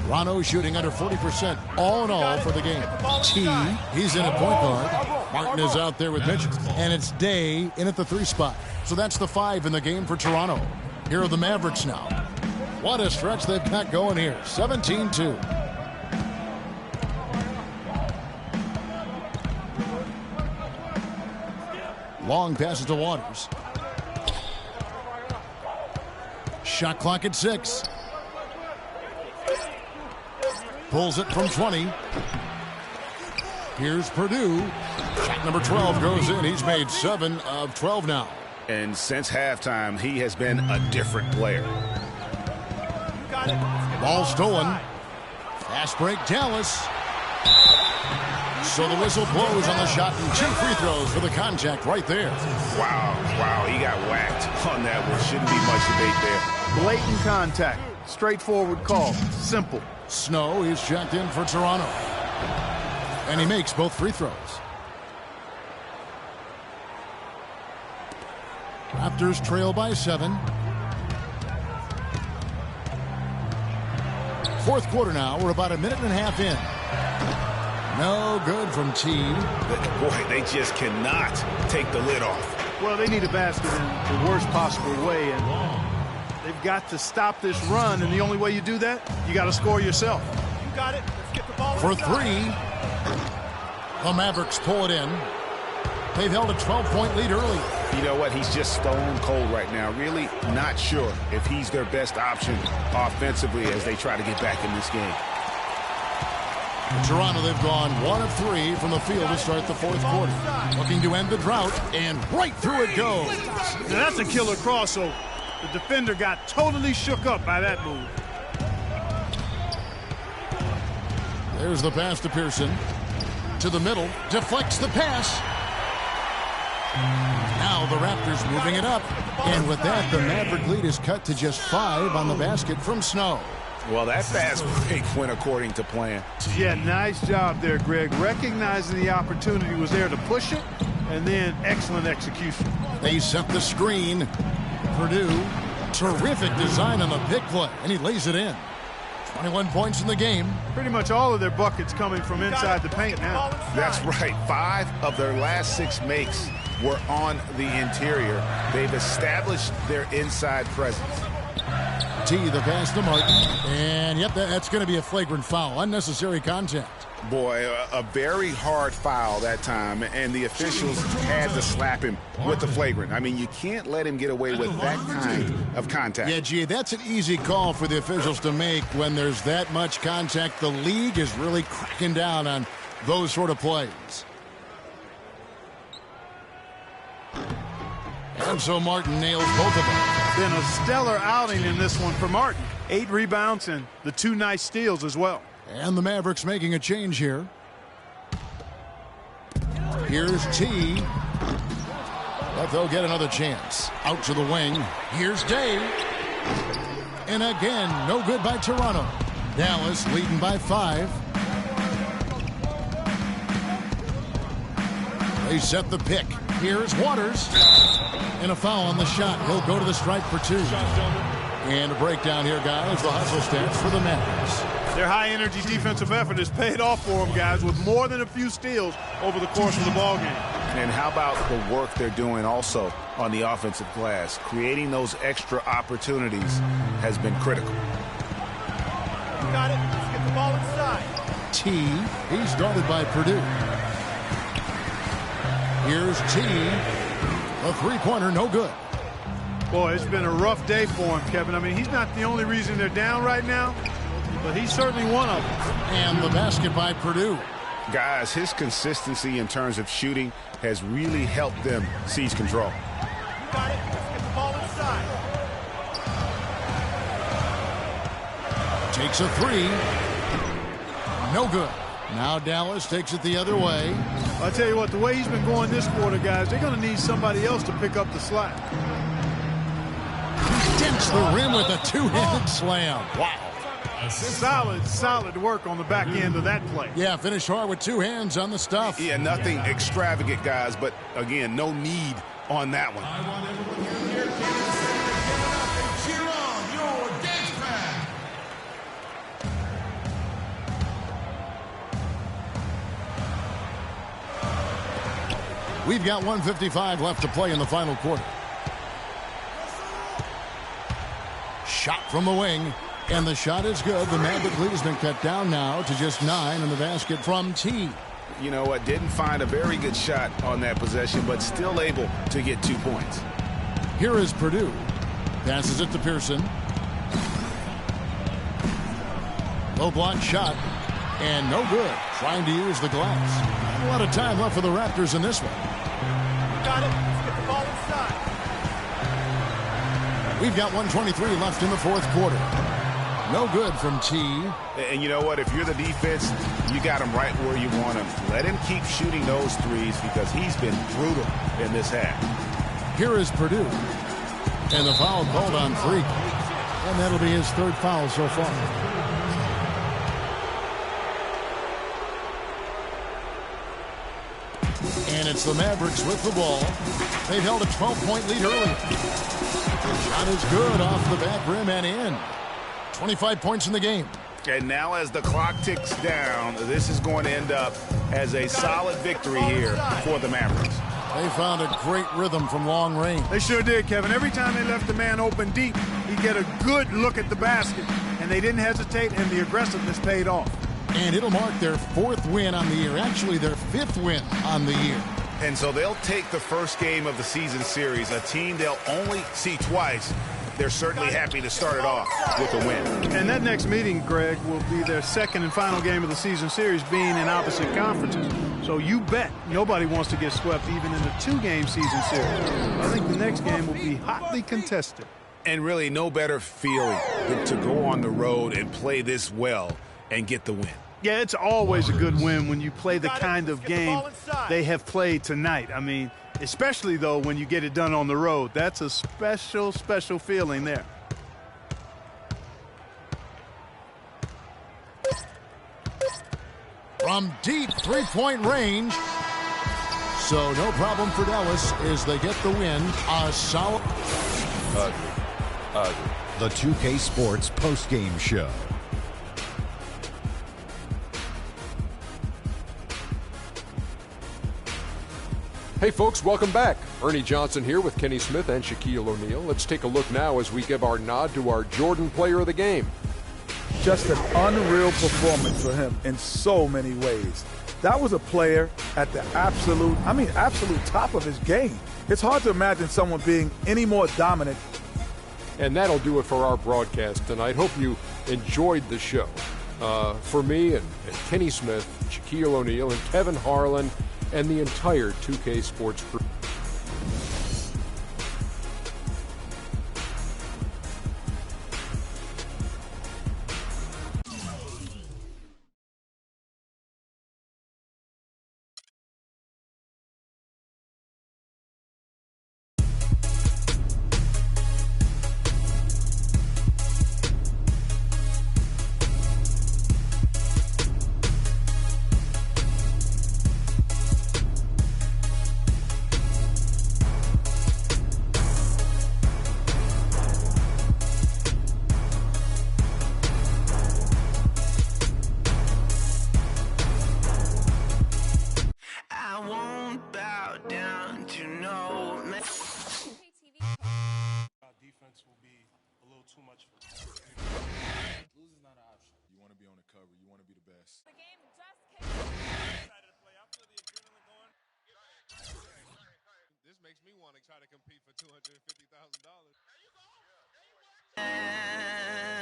Toronto shooting under 40% all in all for the game. T, he's in at point guard. Martin is out there with Mitchell. And it's Day in at the 3 spot. So that's the 5 in the game for Toronto. Here are the Mavericks now. What a stretch they've got going here. 17-2. Long passes to Waters. Shot clock at 6. Pulls it from 20. Here's Purdue. Shot number 12 goes in. He's made 7 of 12 now. And since halftime, he has been a different player. Ball stolen. Fast break, Dallas. So the whistle blows on the shot and 2 free throws for the contact right there. Wow, he got whacked on that one. Shouldn't be much debate there. Blatant contact. Straightforward call. Simple. Snow is checked in for Toronto. And he makes both free throws. Raptors trail by 7. Fourth quarter now. We're about a minute and a half in. No good from T. Boy, they just cannot take the lid off. Well, they need a basket in the worst possible way, and they've got to stop this run, and the only way you do that, you got to score yourself. You got it. Let's get the ball For inside. 3, the Mavericks pull it in. They've held a 12-point lead early. You know what? He's just stone cold right now. Really not sure if he's their best option offensively as they try to get back in this game. In Toronto, they've gone 1 of 3 from the field to start the fourth quarter. Looking to end the drought, and right through it goes. Now that's a killer crossover. The defender got totally shook up by that move. There's the pass to Pearson. To the middle, deflects the pass. Now the Raptors moving it up. And with that, the Maverick lead is cut to just 5 on the basket from Snow. Well, that fast break went according to plan. Yeah, nice job there, Greg. Recognizing the opportunity was there to push it, and then excellent execution. They set the screen. Purdue, terrific design on the pick play, and he lays it in. 21 points in the game. Pretty much all of their buckets coming from inside the paint now. That's right. 5 of their last 6 makes were on the interior. They've established their inside presence. T, the pass to Martin. And, yep, that's going to be a flagrant foul. Unnecessary contact. Boy, a very hard foul that time, and the officials had to slap him with the flagrant. I mean, you can't let him get away with that kind of contact. Yeah, gee, that's an easy call for the officials to make when there's that much contact. The league is really cracking down on those sort of plays. And so Martin nails both of them. Been a stellar outing in this one for Martin. 8 rebounds and the 2 nice steals as well. And the Mavericks making a change here. Here's T. But they'll get another chance. Out to the wing. Here's Day. And again, no good by Toronto. Dallas leading by 5. They set the pick. Here's Waters. And a foul on the shot. He'll go to the stripe for 2. And a breakdown here, guys. The hustle stats for the Mavericks. Their high-energy defensive effort has paid off for them, guys, with more than a few steals over the course of the ballgame. And how about the work they're doing also on the offensive glass? Creating those extra opportunities has been critical. got it. Let's get the ball inside. T. He's guarded by Purdue. Here's T. A three-pointer, no good. Boy, it's been a rough day for him, Kevin. I mean, he's not the only reason they're down right now, but he's certainly one of them. And the basket by Purdue. Guys, his consistency in terms of shooting has really helped them seize control. You got it. Let's get the ball inside. Takes a three. No good. Now Dallas takes it the other way. I'll tell you what, the way he's been going this quarter, guys, they're going to need somebody else to pick up the slack. Dents the rim with a two-handed slam. Wow. Solid work on the back end of that play. Yeah, finished hard with two hands on the stuff. Yeah, nothing extravagant, guys, but again, no need on that one. I want everyone here Kansas City to give it up and cheer on your dance band. We've got 1:55 left to play in the final quarter. Shot from the wing, and the shot is good. The Maverick lead has been cut down now to just 9 in the basket from T. You know what? Didn't find a very good shot on that possession, but still able to get 2 points. Here is Purdue. Passes it to Pearson. Low block shot, and no good. Trying to use the glass. Not a lot of time left for the Raptors in this one. Got it. Let's get the ball inside. We've got 1:23 left in the fourth quarter. No good from T. And you know what? If you're the defense, you got him right where you want him. Let him keep shooting those threes because he's been brutal in this half. Here is Purdue. And the foul called on Freak. And that'll be his third foul so far. And it's the Mavericks with the ball. They've held a 12-point lead earlier. The shot is good off the back rim and in. 25 points in the game. And now as the clock ticks down, this is going to end up as a solid victory here for the Mavericks. They found a great rhythm from long range. They sure did, Kevin. Every time they left the man open deep, he'd get a good look at the basket. And they didn't hesitate, and the aggressiveness paid off. And it'll mark their 4th win on the year. Actually, their 5th win on the year. And so they'll take the first game of the season series, a team they'll only see twice. They're certainly happy to start it off with a win. And that next meeting, Greg, will be their second and final game of the season series, being in opposite conferences. So you bet nobody wants to get swept even in the 2-game season series. I think the next game will be hotly contested. And really no better feeling than to go on the road and play this well and get the win. Yeah, it's always a good win when you play the kind of game they have played tonight. I mean, especially, though, when you get it done on the road. That's a special, special feeling there. From deep three-point range. So no problem for Dallas as they get the win. A solid. The 2K Sports postgame show. Hey folks, welcome back. Ernie Johnson here with Kenny Smith and Shaquille O'Neal. Let's take a look now as we give our nod to our Jordan Player of the Game. Just an unreal performance for him in so many ways. That was a player at the absolute top of his game. It's hard to imagine someone being any more dominant. And that'll do it for our broadcast tonight. Hope you enjoyed the show. For me and Kenny Smith, Shaquille O'Neal, and Kevin Harlan, and the entire 2K Sports crew. makes me want to try to compete for $250,000. And